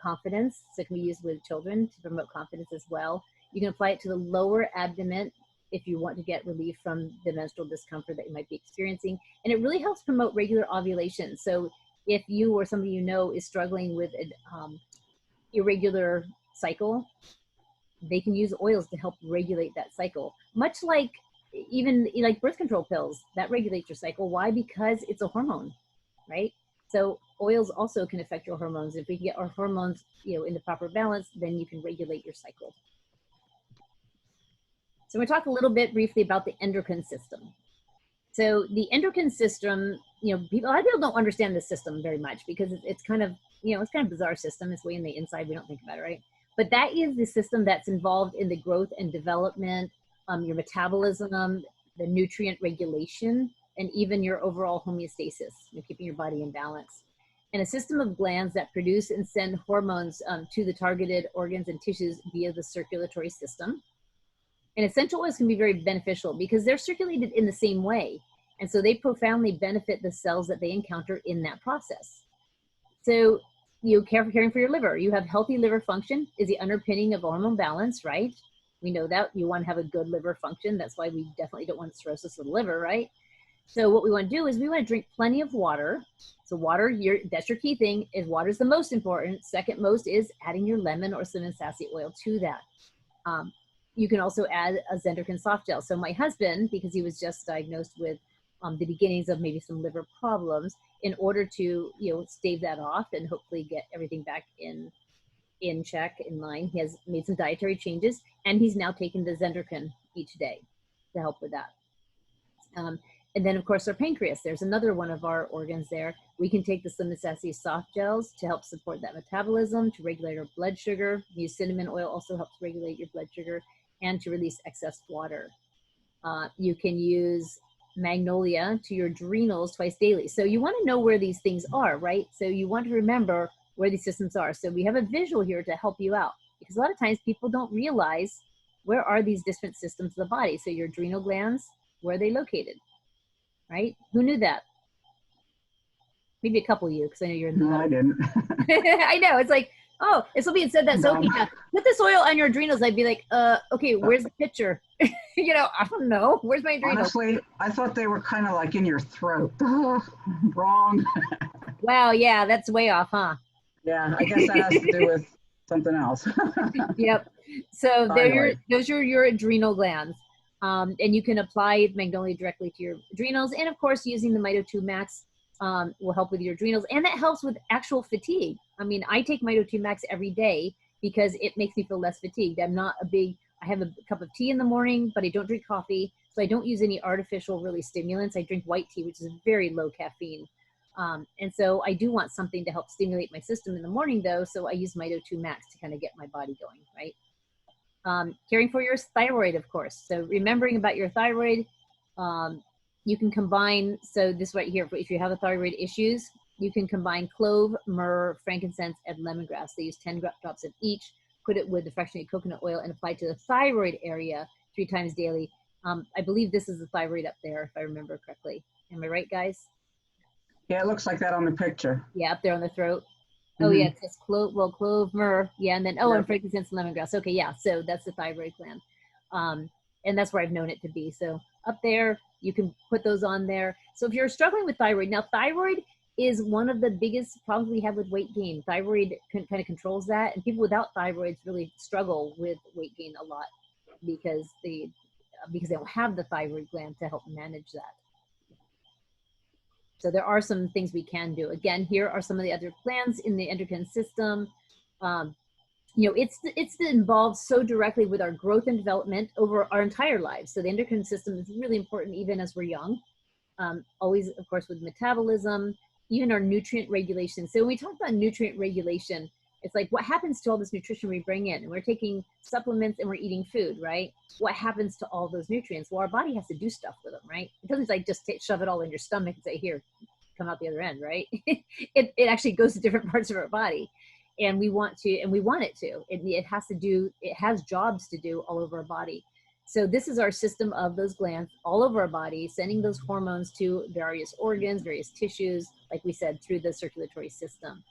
confidence. So it can be used with children to promote confidence as well. You can apply it to the lower abdomen if you want to get relief from the menstrual discomfort that you might be experiencing. And it really helps promote regular ovulation. So if you or somebody you know is struggling with an irregular cycle, they can use oils to help regulate that cycle. Much like even like birth control pills, that regulate your cycle. Why? Because it's a hormone, right? So oils also can affect your hormones. If we can get our hormones, in the proper balance, then you can regulate your cycle. So we're going to talk a little bit briefly about the endocrine system. So the endocrine system, a lot of people don't understand the system very much because it's kind of, it's kind of a bizarre system. It's way in the inside. We don't think about it, right? But that is the system that's involved in the growth and development, your metabolism, the nutrient regulation, and even your overall homeostasis, keeping your body in balance. And a system of glands that produce and send hormones to the targeted organs and tissues via the circulatory system. And essential oils can be very beneficial because they're circulated in the same way. And so they profoundly benefit the cells that they encounter in that process. So caring for your liver. You have healthy liver function is the underpinning of hormone balance, right? We know that you want to have a good liver function. That's why we definitely don't want cirrhosis of the liver, right? So what we want to do is we want to drink plenty of water. So water, that's your key thing, is water is the most important. Second most is adding your lemon or cinnamon sassy oil to that. You can also add a Endocrine soft gel. So my husband, because he was just diagnosed with the beginnings of maybe some liver problems, in order to stave that off and hopefully get everything back in check, in line, he has made some dietary changes, and he's now taking the Endocrine each day to help with that. And then of course our pancreas, there's another one of our organs there. We can take the cinnamon sassy soft gels to help support that metabolism, to regulate our blood sugar. Use cinnamon oil also helps regulate your blood sugar and to release excess water. You can use magnolia to your adrenals twice daily. So you want to know where these things are, right? So you want to remember where these systems are. So we have a visual here to help you out, because a lot of times people don't realize where are these different systems of the body. So your adrenal glands, where are they located, right? Who knew that? Maybe a couple of you, because I know you're in the No, I didn't. I know, it's like, oh, if somebody said that, so okay, put this oil on your adrenals, I'd be like, okay, where's the picture? I don't know. Where's my adrenals? Honestly, I thought they were kind of like in your throat. Wrong. Wow, yeah, that's way off, huh? Yeah, I guess that has to do with something else. Yep. So Thyroid. those are your adrenal glands. And you can apply magnolia directly to your adrenals. And of course, using the Mito 2 Max will help with your adrenals. And that helps with actual fatigue. I mean, I take Mito 2 Max every day because it makes me feel less fatigued. I have a cup of tea in the morning, but I don't drink coffee. So I don't use any artificial really stimulants. I drink white tea, which is very low caffeine. And so I do want something to help stimulate my system in the morning though. So I use Mito 2 Max to kind of get my body going, right? Caring for your thyroid, of course. So remembering about your thyroid, you can combine, so this right here, if you have a thyroid issues, you can combine clove, myrrh, frankincense, and lemongrass. They use 10 drops of each, put it with the fractionated coconut oil and apply to the thyroid area 3 times daily. I believe this is the thyroid up there, if I remember correctly. Am I right, guys? Yeah, it looks like that on the picture. Yeah, up there on the throat. Oh yeah, it says clove, myrrh, yeah, and then and frankincense and lemongrass. Okay, yeah, so that's the thyroid gland, and that's where I've known it to be. So up there, you can put those on there. So if you're struggling with thyroid, now thyroid is one of the biggest problems we have with weight gain. Thyroid kind of controls that, and people without thyroids really struggle with weight gain a lot because they don't have the thyroid gland to help manage that. So there are some things we can do. Again, here are some of the other glands in the endocrine system. It's involved so directly with our growth and development over our entire lives. So the endocrine system is really important even as we're young. Always, of course, with metabolism, even our nutrient regulation. So when we talk about nutrient regulation, it's like what happens to all this nutrition we bring in? And we're taking supplements and we're eating food, right? What happens to all those nutrients? Well, our body has to do stuff with them, right? It doesn't like just shove it all in your stomach and say, here, come out the other end, right? it actually goes to different parts of our body. And we want it to. It has jobs to do all over our body. So this is our system of those glands all over our body, sending those hormones to various organs, various tissues, like we said, through the circulatory system.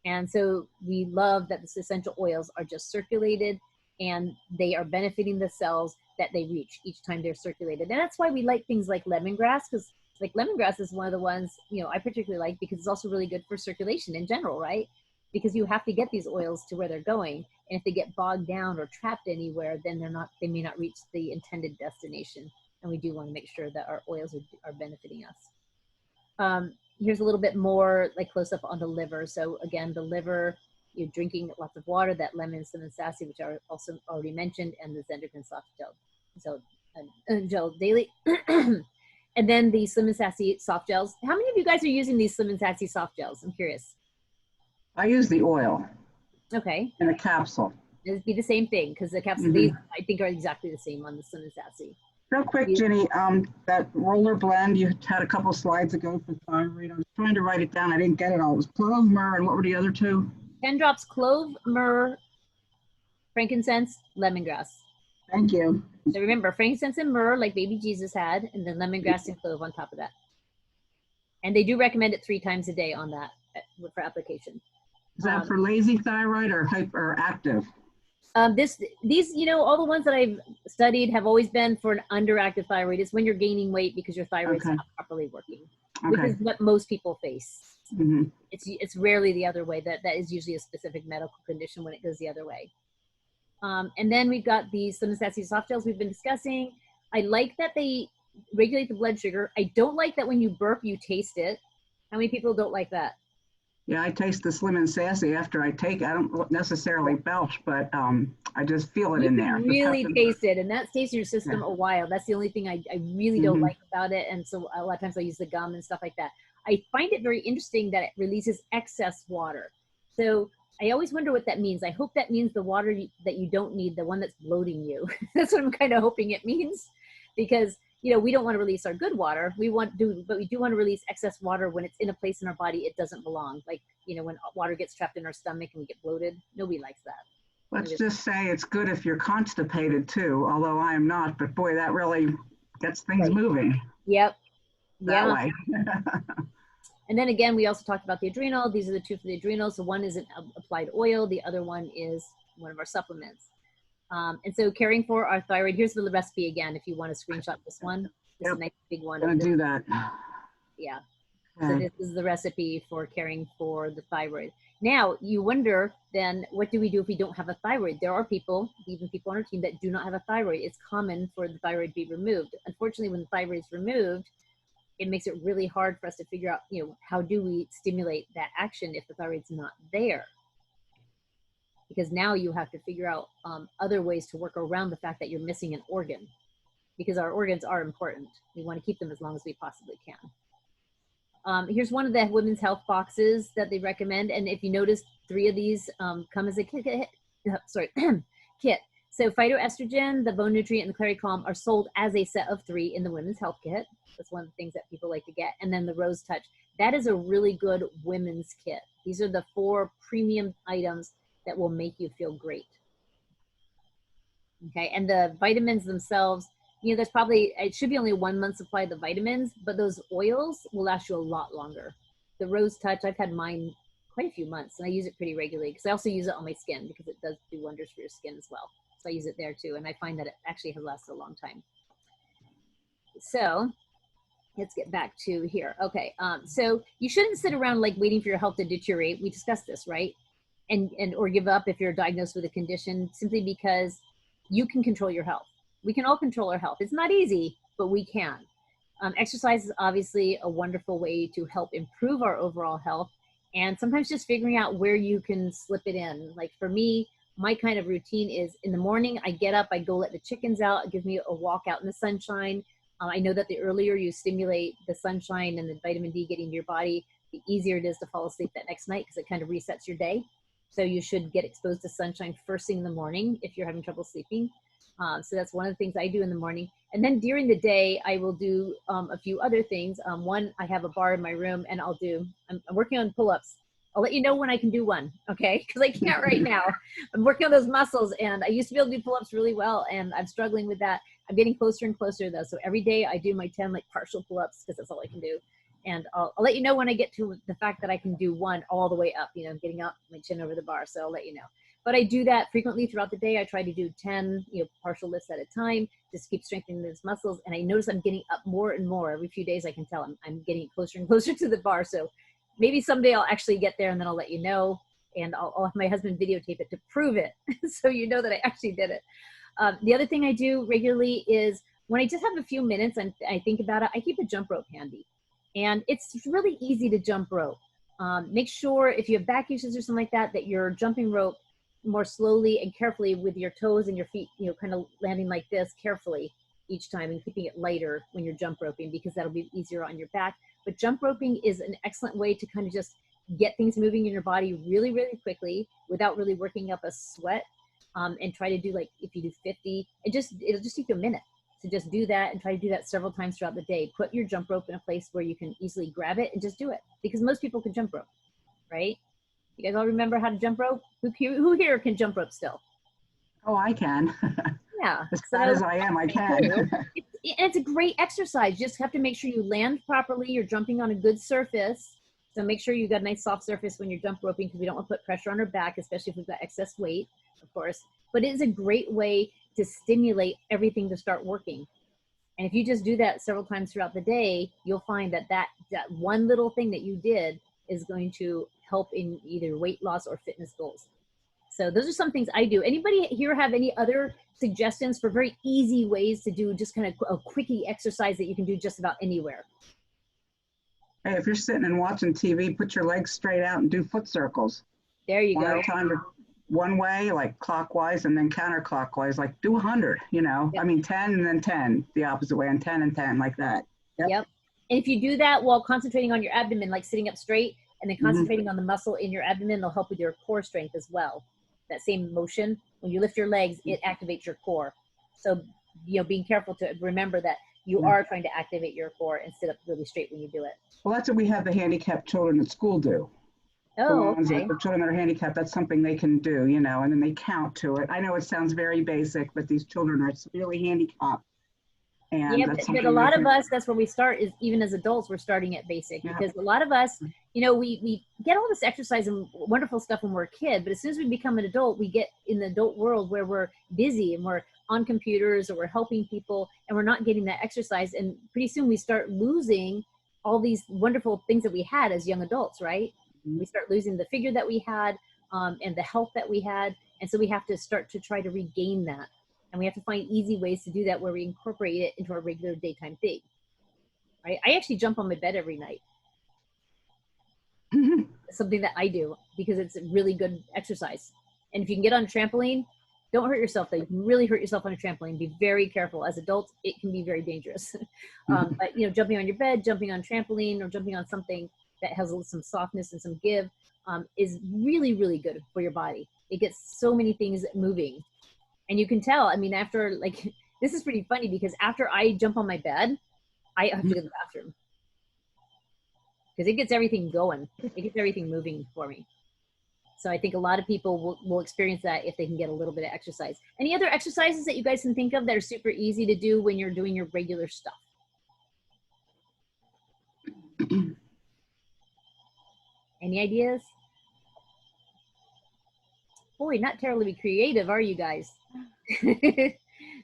And so we love that the essential oils are just circulated and they are benefiting the cells that they reach each time they're circulated. And that's why we like things like lemongrass, because like lemongrass is one of the ones, you know, I particularly like because it's also really good for circulation in general, right? Because you have to get these oils to where they're going. And if they get bogged down or trapped anywhere, then they may not reach the intended destination. And we do want to make sure that our oils are benefiting us. Here's a little bit more like close up on the liver. So again, the liver, you're drinking lots of water, that lemon, cinnamon, sassy, which are also already mentioned, and the endocrine soft gel. So gel daily. And then the Slim and Sassy soft gels. How many of you guys are using these Slim and Sassy soft gels? I'm curious. I use the oil. Okay. In a capsule. It'd be the same thing because the capsules, these I think are exactly the same on the Slim and Sassy. Real quick, Ginny, that roller blend you had a couple slides ago for thyroid. I was trying to write it down. I didn't get it all. It was clove, myrrh, and what were the other two? 10 drops clove, myrrh, frankincense, lemongrass. Thank you. So remember, frankincense and myrrh, like baby Jesus had, and then lemongrass and clove on top of that. And they do recommend it 3 times a day on that for application. Is that for lazy thyroid or hyperactive? These, you know, all the ones that I've studied have always been for an underactive thyroid. It's when you're gaining weight because your thyroid's not properly working, which is what most people face. It's rarely the other way. That is usually a specific medical condition when it goes the other way. And then we've got these Slim and Sassy soft gels we've been discussing. I like that they regulate the blood sugar. I don't like that when you burp, you taste it. How many people don't like that? Yeah, I taste the Slim and Sassy after I take it. I don't necessarily belch, but I just feel it in there. Really taste it, and that stays in your system a while. That's the only thing I really don't like about it. And so a lot of times I use the gum and stuff like that. I find it very interesting that it releases excess water. So I always wonder what that means. I hope that means the water that you don't need, the one that's bloating you. That's what I'm kind of hoping it means, because you know, we don't want to release our good water. But we do want to release excess water when it's in a place in our body it doesn't belong. Like, you know, when water gets trapped in our stomach and we get bloated, nobody likes that. Let's just say it's good if you're constipated too, although I am not, but boy, that really gets things moving. Yep. That way. And then again, we also talked about the adrenal. These are the 2 for the adrenal. So one is an applied oil. The other one is one of our supplements. And so caring for our thyroid, here's the recipe again, if you want to screenshot this one. This is a nice big one. I'm going to do that. Yeah. So this is the recipe for caring for the thyroid. Now, you wonder then, what do we do if we don't have a thyroid? There are people, even people on our team, that do not have a thyroid. It's common for the thyroid to be removed. Unfortunately, when the thyroid is removed, it makes it really hard for us to figure out, you know, how do we stimulate that action if the thyroid's not there? Because now you have to figure out other ways to work around the fact that you're missing an organ, because our organs are important. We want to keep them as long as we possibly can. Here's one of the women's health boxes that they recommend. And if you notice, 3 of these come as a kit. Kit. So phytoestrogen, the bone nutrient, and the clary-calm are sold as a set of 3 in the women's health kit. That's one of the things that people like to get. And then the Rose Touch. That is a really good women's kit. These are the 4 premium items that will make you feel great. Okay, and the vitamins themselves, you know, there's probably, it should be only 1 month supply of the vitamins, but those oils will last you a lot longer. The Rose Touch, I've had mine quite a few months, and I use it pretty regularly because I also use it on my skin because it does do wonders for your skin as well. So I use it there too, and I find that it actually has lasted a long time. So let's get back to here. Okay, so you shouldn't sit around like waiting for your health to deteriorate. We discussed this, right? Or give up if you're diagnosed with a condition, simply because you can control your health. We can all control our health. It's not easy, but we can. Exercise is obviously a wonderful way to help improve our overall health, and sometimes just figuring out where you can slip it in. Like for me, my kind of routine is in the morning, I get up, I go let the chickens out, it gives me a walk out in the sunshine. I know that the earlier you stimulate the sunshine and the vitamin D getting to your body, the easier it is to fall asleep that next night because it kind of resets your day. So you should get exposed to sunshine first thing in the morning if you're having trouble sleeping. So that's one of the things I do in the morning. And then during the day, I will do a few other things. One, I have a bar in my room and I'm working on pull-ups. I'll let you know when I can do one, okay? Because I can't right now. I'm working on those muscles, and I used to be able to do pull-ups really well, and I'm struggling with that. I'm getting closer and closer though. So every day I do my 10 like partial pull-ups because that's all I can do. And I'll let you know when I get to the fact that I can do one all the way up, you know, getting up my chin over the bar. So I'll let you know. But I do that frequently throughout the day. I try to do 10, partial lifts at a time, just keep strengthening those muscles. And I notice I'm getting up more and more every few days. I can tell I'm getting closer and closer to the bar. So maybe someday I'll actually get there, and then I'll let you know. And I'll have my husband videotape it to prove it. So you know that I actually did it. The other thing I do regularly is when I just have a few minutes and I think about it, I keep a jump rope handy. And it's really easy to jump rope. Make sure if you have back issues or something like that, that you're jumping rope more slowly and carefully with your toes and your feet, kind of landing like this carefully each time and keeping it lighter when you're jump roping, because that'll be easier on your back. But jump roping is an excellent way to kind of just get things moving in your body really, really quickly without really working up a sweat. And try to do, like, if you do 50, it'll just take you a minute to just do that, and try to do that several times throughout the day. Put your jump rope in a place where you can easily grab it and just do it, because most people can jump rope, right? You guys all remember how to jump rope? Who here can jump rope still? Oh, I can. Yeah. As bad as I am, I can. It's a great exercise. You just have to make sure you land properly. You're jumping on a good surface. So make sure you've got a nice soft surface when you're jump roping, because we don't want to put pressure on our back, especially if we've got excess weight, of course. But it is a great way to stimulate everything to start working. And if you just do that several times throughout the day, you'll find that one little thing that you did is going to help in either weight loss or fitness goals. So those are some things I do. Anybody here have any other suggestions for very easy ways to do just kind of a quickie exercise that you can do just about anywhere? Hey, if you're sitting and watching TV, put your legs straight out and do foot circles. There you One go. at a time, one way, like clockwise, and then counterclockwise, like do 100, Yep. I mean 10 and then 10, the opposite way, and 10 and 10, like that. Yep. And if you do that while concentrating on your abdomen, like sitting up straight, and then concentrating on the muscle in your abdomen, it'll help with your core strength as well. That same motion, when you lift your legs, it activates your core. So, being careful to remember that you are trying to activate your core and sit up really straight when you do it. Well, that's what we have the handicapped children at school do. Oh, okay. The children that are handicapped, that's something they can do, and then they count to it. I know it sounds very basic, but these children are severely handicapped. And yeah, but a lot of us, that's where we start, is even as adults, we're starting at basic, because a lot of us, we get all this exercise and wonderful stuff when we're a kid, but as soon as we become an adult, we get in the adult world where we're busy and we're on computers or we're helping people and we're not getting that exercise. And pretty soon we start losing all these wonderful things that we had as young adults, right? We start losing the figure that we had and the health that we had. And so we have to start to try to regain that. And we have to find easy ways to do that where we incorporate it into our regular daytime thing. Right? I actually jump on my bed every night. It's something that I do because it's a really good exercise. And if you can get on a trampoline, don't hurt yourself though. You can really hurt yourself on a trampoline. Be very careful. As adults, it can be very dangerous. But jumping on your bed, jumping on a trampoline, or jumping on something that has some softness and some give is really, really good for your body. It gets so many things moving. And you can tell, after, this is pretty funny, because after I jump on my bed, I have to go to the bathroom. Because it gets everything going. It gets everything moving for me. So I think a lot of people will experience that if they can get a little bit of exercise. Any other exercises that you guys can think of that are super easy to do when you're doing your regular stuff? Any ideas? Boy, not terribly creative, are you guys?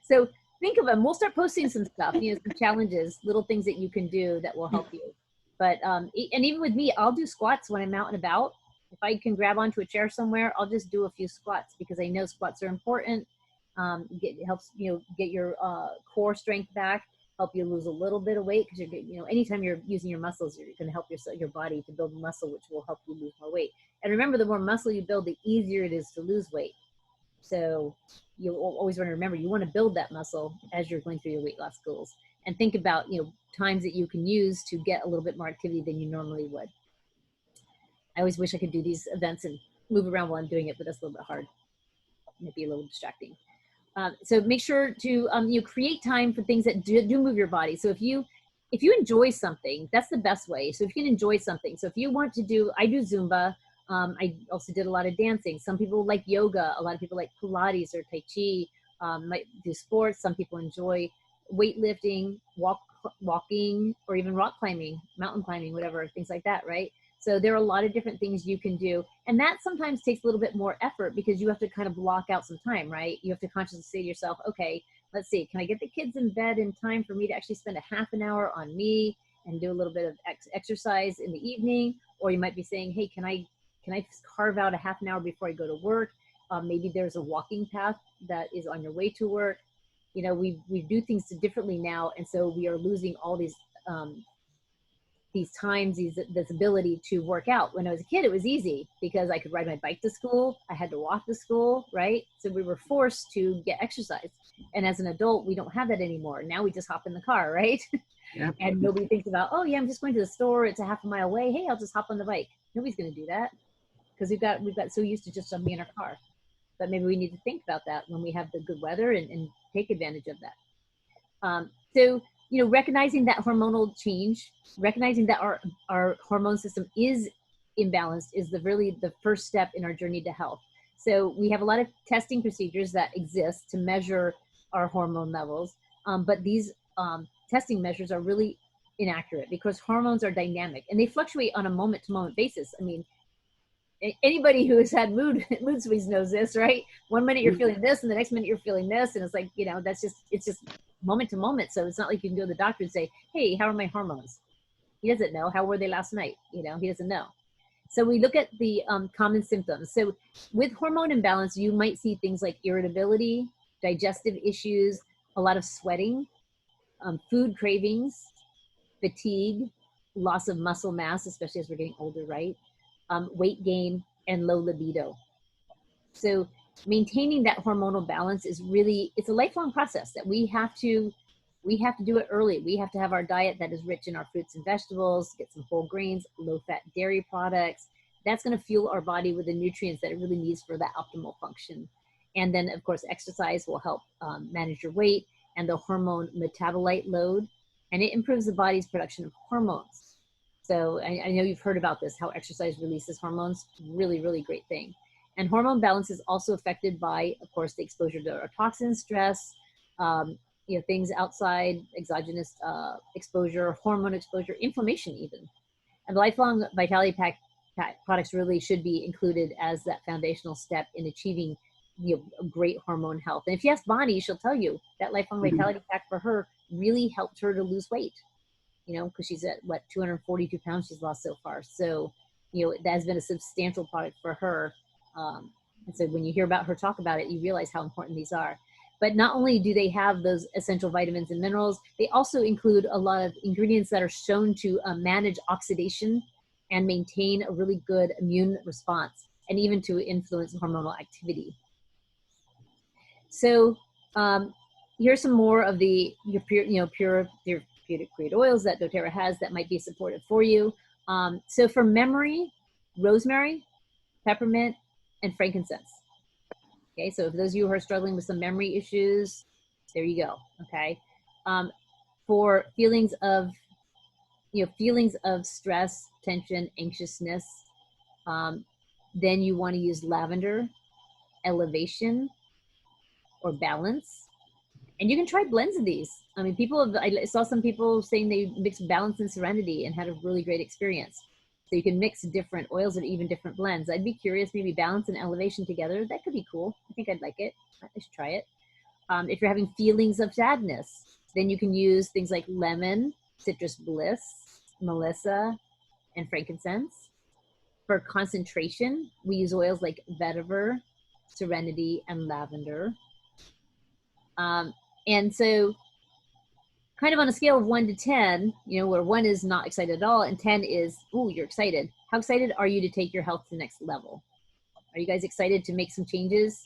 So think of them. We'll start posting some stuff, some challenges, little things that you can do that will help you. But, and even with me, I'll do squats when I'm out and about. If I can grab onto a chair somewhere, I'll just do a few squats, because I know squats are important. It helps, get your core strength back, help you lose a little bit of weight, because anytime you're using your muscles, you're going to help your body to build muscle, which will help you lose more weight. And remember, the more muscle you build, the easier it is to lose weight. So you always want to remember, you want to build that muscle as you're going through your weight loss goals. And think about, times that you can use to get a little bit more activity than you normally would. I always wish I could do these events and move around while I'm doing it, but that's a little bit hard. It might be a little distracting. So make sure to create time for things that do move your body. So if you enjoy something, that's the best way. So if you can enjoy something. So if you want to do, I do Zumba. I also did a lot of dancing. Some people like yoga. A lot of people like Pilates or Tai Chi. Might do sports. Some people enjoy weightlifting, walking, or even rock climbing, mountain climbing, whatever, things like that, right? So there are a lot of different things you can do. And that sometimes takes a little bit more effort because you have to kind of block out some time, right? You have to consciously say to yourself, okay, let's see, can I get the kids in bed in time for me to actually spend a half an hour on me and do a little bit of exercise in the evening? Or you might be saying, hey, can I carve out a half an hour before I go to work? Maybe there's a walking path that is on your way to work. You know, we do things differently now. And so we are losing all these times, this ability to work out. When I was a kid, it was easy because I could ride my bike to school. I had to walk to school, right? So we were forced to get exercise. And as an adult, we don't have that anymore. Now we just hop in the car, right? Yep. And nobody thinks about, oh yeah, I'm just going to the store. It's a half a mile away. Hey, I'll just hop on the bike. Nobody's going to do that because we've got so used to just jumping in our car. But maybe we need to think about that when we have the good weather and take advantage of that. So, you know, recognizing that hormonal change, recognizing that our hormone system is imbalanced is really the first step in our journey to health. So we have a lot of testing procedures that exist to measure our hormone levels, but these testing measures are really inaccurate because hormones are dynamic and they fluctuate on a moment-to-moment basis. I mean, anybody who has had mood swings knows this, right? One minute you're feeling this and the next minute you're feeling this, and it's like, you know, it's just moment to moment. So it's not like you can go to the doctor and say, hey, how are my hormones? He doesn't know. How were they last night? You know, he doesn't know. So we look at the common symptoms. So with hormone imbalance, you might see things like irritability, digestive issues, a lot of sweating, food cravings, fatigue, loss of muscle mass, especially as we're getting older, right? Weight gain, and low libido. So maintaining that hormonal balance is it's a lifelong process that we have to do it early. We have to have our diet that is rich in our fruits and vegetables, get some whole grains, low-fat dairy products. That's going to fuel our body with the nutrients that it really needs for that optimal function. And then, of course, exercise will help manage your weight and the hormone metabolite load, and it improves the body's production of hormones. So I know you've heard about this, how exercise releases hormones. Really, really great thing. And hormone balance is also affected by, of course, the exposure to our toxins, stress, you know, things outside, exogenous exposure, hormone exposure, inflammation even. And the Lifelong Vitality Pack products really should be included as that foundational step in achieving, you know, great hormone health. And if you ask Bonnie, she'll tell you that Lifelong Vitality Pack for her really helped her to lose weight. You know, because she's at 242 pounds she's lost so far. So, you know, that has been a substantial product for her. And so when you hear about her talk about it, you realize how important these are. But not only do they have those essential vitamins and minerals, they also include a lot of ingredients that are shown to manage oxidation and maintain a really good immune response, and even to influence hormonal activity. So here's some more of your pure therapeutic oils that Doterra has that might be supportive for you. So for memory, rosemary, peppermint, and frankincense. Okay, so for those of you who are struggling with some memory issues, there you go. Okay, for feelings of stress, tension, anxiousness, then you want to use lavender, elevation, or balance. And you can try blends of these. I mean, I saw some people saying they mixed balance and serenity and had a really great experience. So you can mix different oils or even different blends. I'd be curious, maybe balance and elevation together. That could be cool. I think I'd like it. I should try it. If you're having feelings of sadness, then you can use things like lemon, citrus bliss, melissa, and frankincense. For concentration, we use oils like vetiver, serenity, and lavender. And so kind of on a scale of 1 to 10, you know, where 1 is not excited at all and 10 is, ooh, you're excited. How excited are you to take your health to the next level? Are you guys excited to make some changes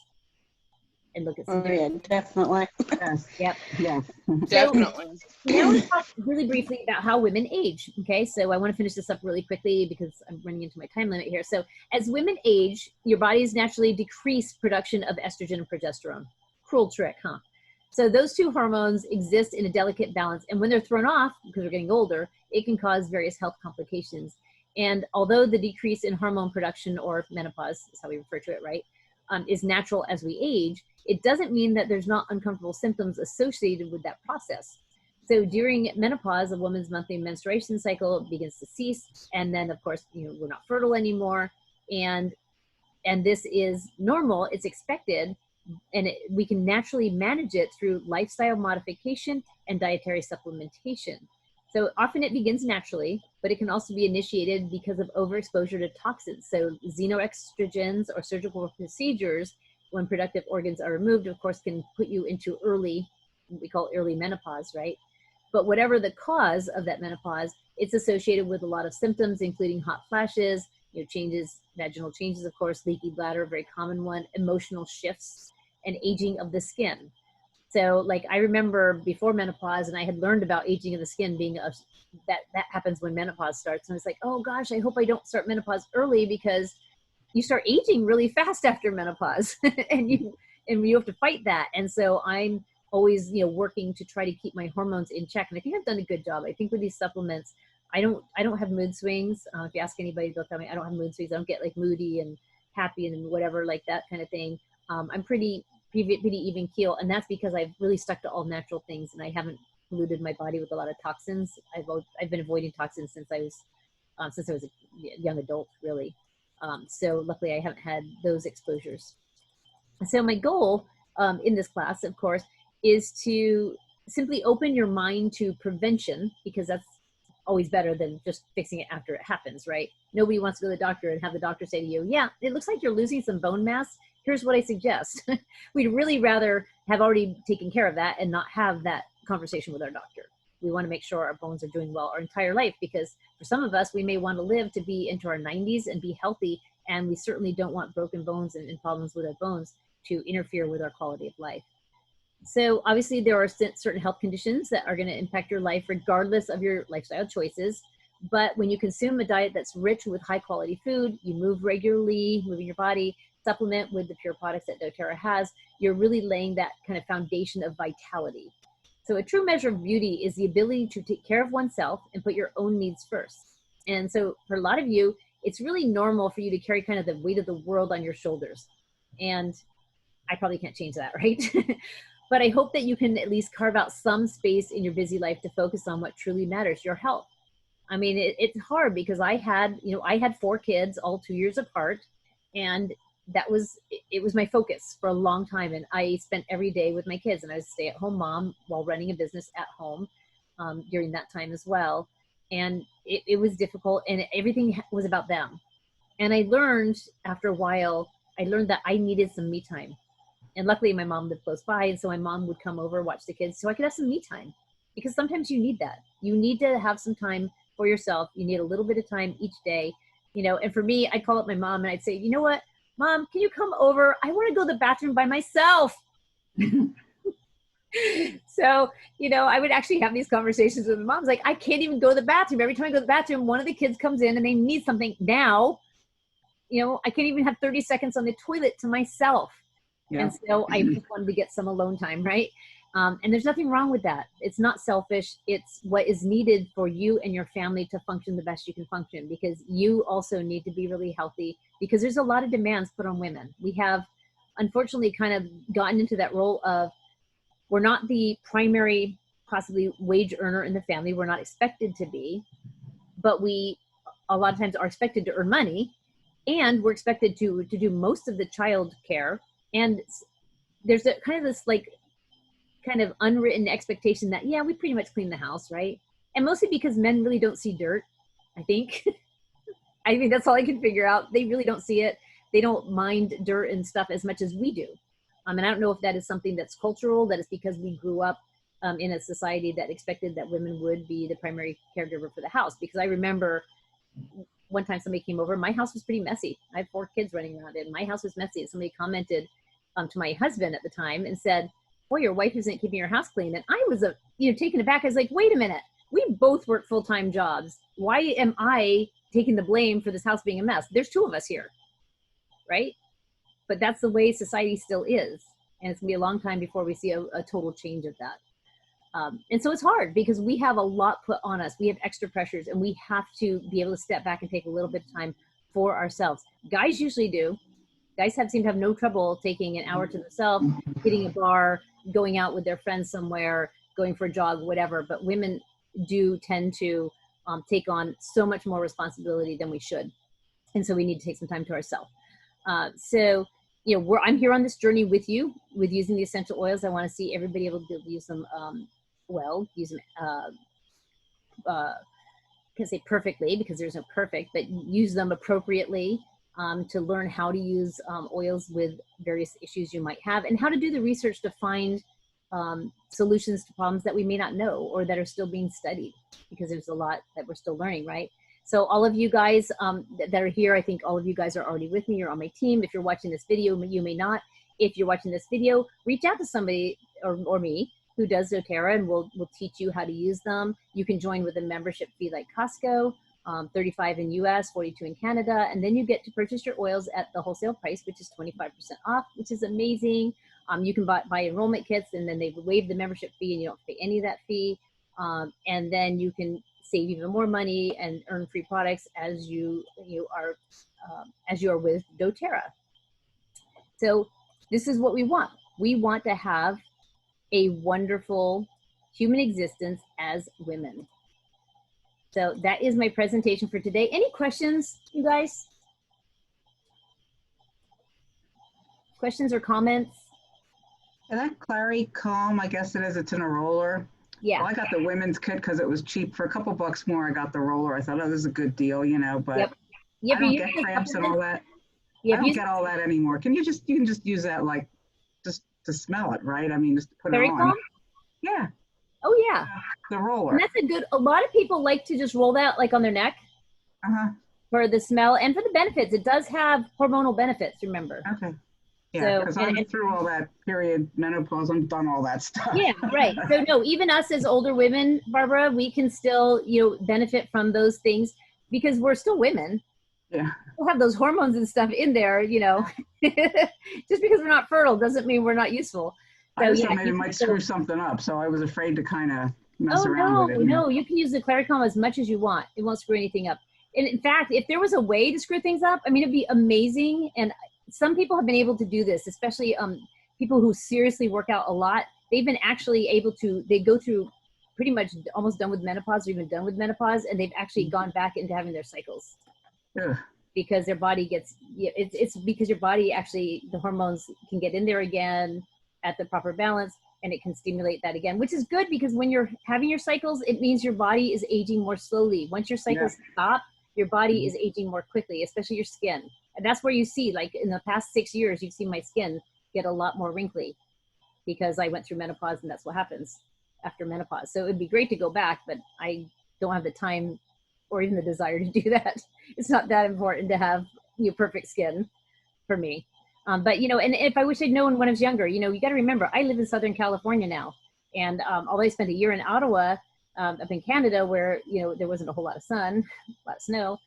and look at some yeah, definitely. Yes. Yep. Yes. Definitely. Now let's talk really briefly about how women age. Okay, so I want to finish this up really quickly because I'm running into my time limit here. So as women age, your bodies naturally decrease production of estrogen and progesterone. Cruel trick, huh? So those two hormones exist in a delicate balance, and when they're thrown off, because we're getting older, it can cause various health complications. And although the decrease in hormone production, or menopause is how we refer to it, right, is natural as we age, it doesn't mean that there's not uncomfortable symptoms associated with that process. So during menopause, a woman's monthly menstruation cycle begins to cease. And then of course, we're not fertile anymore. And this is normal, it's expected, and we can naturally manage it through lifestyle modification and dietary supplementation. So often it begins naturally, but it can also be initiated because of overexposure to toxins. So xenoestrogens or surgical procedures, when productive organs are removed, of course, can put you into what we call early menopause, right? But whatever the cause of that menopause, it's associated with a lot of symptoms, including hot flashes, changes, vaginal changes, of course, leaky bladder, a very common one, emotional shifts, and aging of the skin. So like I remember before menopause, and I had learned about aging of the skin being that happens when menopause starts. And it's like, oh gosh, I hope I don't start menopause early, because you start aging really fast after menopause and you have to fight that. And so I'm always, working to try to keep my hormones in check. And I think I've done a good job. I think with these supplements, I don't have mood swings. If you ask anybody, they'll tell me I don't have mood swings. I don't get like moody and happy and whatever, like that kind of thing. I'm pretty even keel. And that's because I've really stuck to all natural things, and I haven't polluted my body with a lot of toxins. I've been avoiding toxins since I was a young adult, really. So luckily I haven't had those exposures. So my goal in this class, of course, is to simply open your mind to prevention, because that's always better than just fixing it after it happens, right? Nobody wants to go to the doctor and have the doctor say to you, yeah, it looks like you're losing some bone mass. Here's what I suggest. We'd really rather have already taken care of that and not have that conversation with our doctor. We want to make sure our bones are doing well our entire life, because for some of us, we may want to live to be into our 90s and be healthy. And we certainly don't want broken bones and problems with our bones to interfere with our quality of life. So obviously there are certain health conditions that are going to impact your life regardless of your lifestyle choices. But when you consume a diet that's rich with high quality food, you move regularly, moving your body, supplement with the pure products that Doterra has, you're really laying that kind of foundation of vitality. So a true measure of beauty is the ability to take care of oneself and put your own needs first. And so for a lot of you, it's really normal for you to carry kind of the weight of the world on your shoulders. And I probably can't change that, right? But I hope that you can at least carve out some space in your busy life to focus on what truly matters, your health. I mean, it's hard because I had 4 kids, all 2 years apart, and it was my focus for a long time. And I spent every day with my kids, and I was a stay-at-home mom while running a business at home during that time as well. And it was difficult, and everything was about them. And I learned after a while, that I needed some me time. And luckily my mom lived close by, and so my mom would come over, watch the kids, so I could have some me time, because sometimes you need that. You need to have some time for yourself. You need a little bit of time each day, and for me, I'd call up my mom and I'd say, you know what, Mom, can you come over? I want to go to the bathroom by myself. So, I would actually have these conversations with my moms, like, I can't even go to the bathroom. Every time I go to the bathroom, one of the kids comes in and they need something now. I can't even have 30 seconds on the toilet to myself. Yeah. And so I just wanted to get some alone time, right? And there's nothing wrong with that. It's not selfish. It's what is needed for you and your family to function the best you can function, because you also need to be really healthy, because there's a lot of demands put on women. We have, unfortunately, kind of gotten into that role of, we're not the primary, possibly, wage earner in the family. We're not expected to be, but we a lot of times are expected to earn money, and we're expected to do most of the child care. And there's a kind of this kind of unwritten expectation that, yeah, we pretty much clean the house, right? And mostly because men really don't see dirt, I think. I think that's all I can figure out. They really don't see it. They don't mind dirt and stuff as much as we do. And I don't know if that is something that's cultural, that is because we grew up in a society that expected that women would be the primary caregiver for the house. Because I remember one time somebody came over, my house was pretty messy. I had 4 kids running around it, and my house was messy. And somebody commented to my husband at the time and said, boy, your wife isn't keeping your house clean. And I was taken aback. I was like, wait a minute, we both work full-time jobs. Why am I taking the blame for this house being a mess? There's 2 of us here, right? But that's the way society still is. And it's gonna be a long time before we see a total change of that. And so it's hard because we have a lot put on us. We have extra pressures, and we have to be able to step back and take a little bit of time for ourselves. Guys usually do. Guys seem to have no trouble taking an hour to themselves, hitting a bar, going out with their friends somewhere, going for a jog, whatever. But women do tend to take on so much more responsibility than we should. And so we need to take some time to ourselves. So, you know, I'm here on this journey with you, with using the essential oils. I want to see everybody able to use them, use them, can't say perfectly because there's no perfect, but use them appropriately to learn how to use oils with various issues you might have, and how to do the research to find solutions to problems that we may not know or that are still being studied, because there's a lot that we're still learning, right? So all of you guys that are here, I think all of you guys are already with me. You're on my team. If you're watching this video, you may not. If you're watching this video, reach out to somebody or me who does Doterra, and we'll teach you how to use them. You can join with a membership fee like Costco, 35 in US, 42 in Canada, and then you get to purchase your oils at the wholesale price, which is 25% off, which is amazing. You can buy enrollment kits, and then they waive the membership fee, and you don't pay any of that fee. And then you can save even more money and earn free products as you are with Doterra. So this is what we want. We want to have a wonderful human existence as women. So that is my presentation for today. Any questions, you guys? Questions or comments? And that Clary Calm, I guess it is, it's in a roller. Yeah. Well, I got the women's kit because it was cheap. For a couple bucks more, I got the roller. I thought, oh, this is a good deal, you know, but Yep. I don't get cramps and all that. I don't get all that anymore. You can just use that, like, just to smell it, right? I mean, just put it on. Yeah. Oh yeah. The roller. And that's a lot of people like to just roll that like on their neck for the smell and for the benefits. It does have hormonal benefits, remember. Okay. Yeah, because I'm through all that period, menopause, I'm done all that stuff. Yeah, right. So no, even us as older women, Barbara, we can still, benefit from those things because we're still women. Yeah. We'll have those hormones and stuff in there, just because we're not fertile doesn't mean we're not useful. So, I just thought maybe it might screw something up, so I was afraid to kind of mess around with it. No, you can use the Claricalm as much as you want. It won't screw anything up. And in fact, if there was a way to screw things up, I mean, it'd be amazing. And some people have been able to do this, especially people who seriously work out a lot. They've been actually able to, they go through pretty much almost done with menopause or even done with menopause, and they've actually gone back into having their cycles. Yeah. Because their body gets, it's because your body actually, the hormones can get in there again at the proper balance, and it can stimulate that again, which is good because when you're having your cycles, it means your body is aging more slowly. Once your cycles stop, your body is aging more quickly, especially your skin. And that's where you see, like in the past 6 years, you've seen my skin get a lot more wrinkly because I went through menopause, and that's what happens after menopause. So it'd be great to go back, but I don't have the time or even the desire to do that. It's not that important to have perfect skin for me. But, and if I wish I'd known when I was younger, you got to remember, I live in Southern California now. And although I spent a year in Ottawa, up in Canada, where, there wasn't a whole lot of sun, a lot of snow,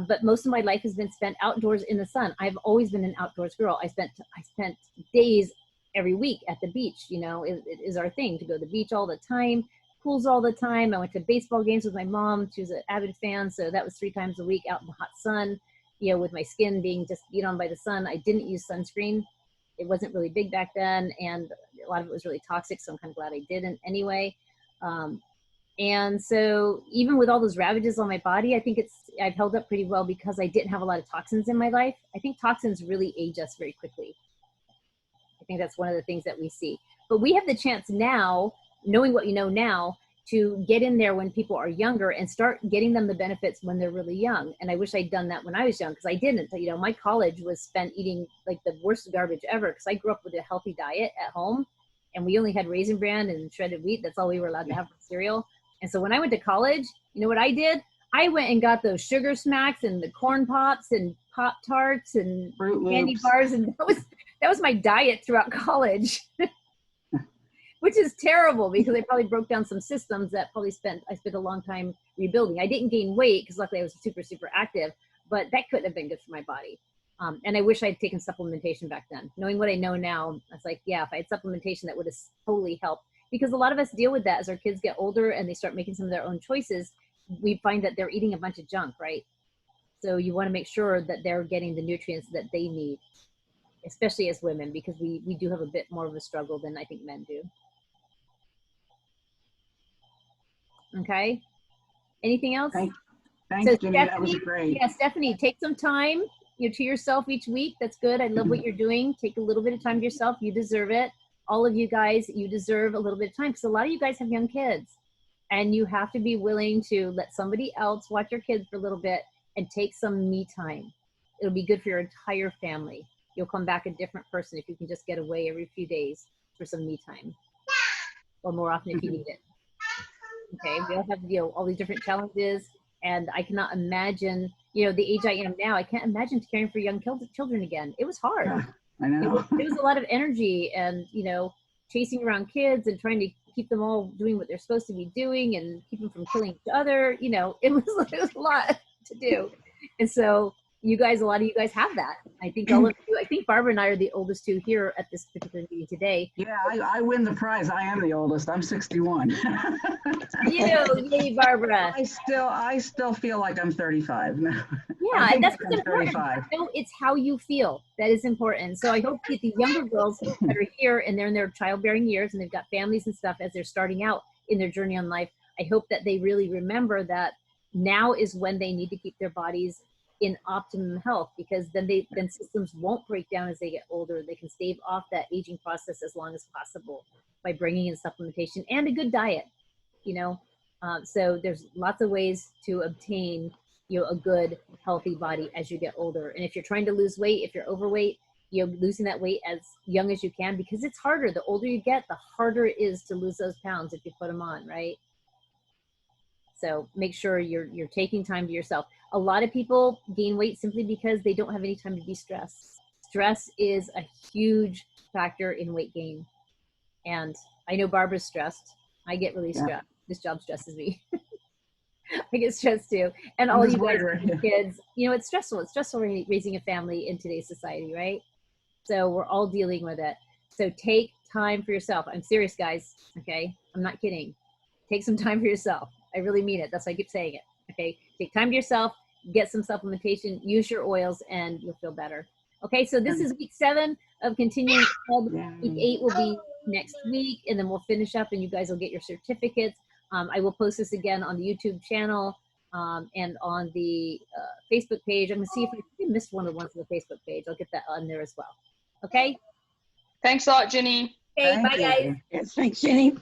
but most of my life has been spent outdoors in the sun. I've always been an outdoors girl. I spent days every week at the beach. It is our thing to go to the beach all the time, pools all the time. I went to baseball games with my mom. She was an avid fan. So that was 3 times a week out in the hot sun, with my skin being just beat on by the sun. I didn't use sunscreen. It wasn't really big back then. And a lot of it was really toxic. So I'm kind of glad I didn't anyway. And so even with all those ravages on my body, I think I've held up pretty well because I didn't have a lot of toxins in my life. I think toxins really age us very quickly. I think that's one of the things that we see. But we have the chance now, knowing what you know now, to get in there when people are younger and start getting them the benefits when they're really young. And I wish I'd done that when I was young, because I didn't. My college was spent eating like the worst garbage ever, because I grew up with a healthy diet at home, and we only had Raisin Bran and shredded wheat. That's all we were allowed to have for cereal. And so when I went to college, you know what I did? I went and got those sugar smacks and the corn pops and Pop-Tarts and candy bars, and that was my diet throughout college. Which is terrible because I probably broke down some systems that I spent a long time rebuilding. I didn't gain weight because luckily I was super, super active, but that couldn't have been good for my body. And I wish I'd taken supplementation back then. Knowing what I know now, I was like, yeah, if I had supplementation, that would have totally helped. Because a lot of us deal with that as our kids get older and they start making some of their own choices. We find that they're eating a bunch of junk, right? So you want to make sure that they're getting the nutrients that they need, especially as women, because we do have a bit more of a struggle than I think men do. Okay. Anything else? Thanks, Jenny. That was great. Yeah, Stephanie, take some time, to yourself each week. That's good. I love what you're doing. Take a little bit of time to yourself. You deserve it. All of you guys, you deserve a little bit of time, because a lot of you guys have young kids, and you have to be willing to let somebody else watch your kids for a little bit and take some me time. It'll be good for your entire family. You'll come back a different person if you can just get away every few days for some me time, or more often if you need it. Okay, we all have, all these different challenges, and I cannot imagine, the age I am now, I can't imagine caring for young children again. It was hard. Yeah, I know. It was a lot of energy, and, chasing around kids and trying to keep them all doing what they're supposed to be doing and keep them from killing each other. It was a lot to do. And so a lot of you guys have that. I think I think Barbara and I are the oldest two here at this particular meeting today. Yeah, I win the prize. I am the oldest. I'm 61. Yay, Barbara. I still feel like I'm 35. Yeah, and that's what's important. It's how you feel that is important. So I hope that the younger girls that are here and they're in their childbearing years and they've got families and stuff as they're starting out in their journey on life, I hope that they really remember that now is when they need to keep their bodies in optimum health, because then systems won't break down as they get older. They can stave off that aging process as long as possible by bringing in supplementation and a good diet. So there's lots of ways to obtain a good healthy body as you get older. And if you're trying to lose weight, if you're overweight, losing that weight as young as you can, because it's harder. The older you get, the harder it is to lose those pounds if you put them on, right? So make sure you're taking time to yourself. A lot of people gain weight simply because they don't have any time to de-stress. Stress is a huge factor in weight gain. And I know Barbara's stressed. I get really stressed. This job stresses me. I get stressed too. And all you guys have kids, it's stressful. It's stressful raising a family in today's society, right? So we're all dealing with it. So take time for yourself. I'm serious, guys. Okay. I'm not kidding. Take some time for yourself. I really mean it. That's why I keep saying it. Okay. Take time to yourself, get some supplementation, use your oils, and you'll feel better. Okay. So this is week 7 of Continuing Club. Week 8 will be next week, and then we'll finish up and you guys will get your certificates. I will post this again on the YouTube channel and on the Facebook page. I'm going to see if I missed one of the ones on the Facebook page. I'll get that on there as well. Okay. Thanks a lot, Jenny. Okay. Bye, guys. Yes, thanks, Jenny.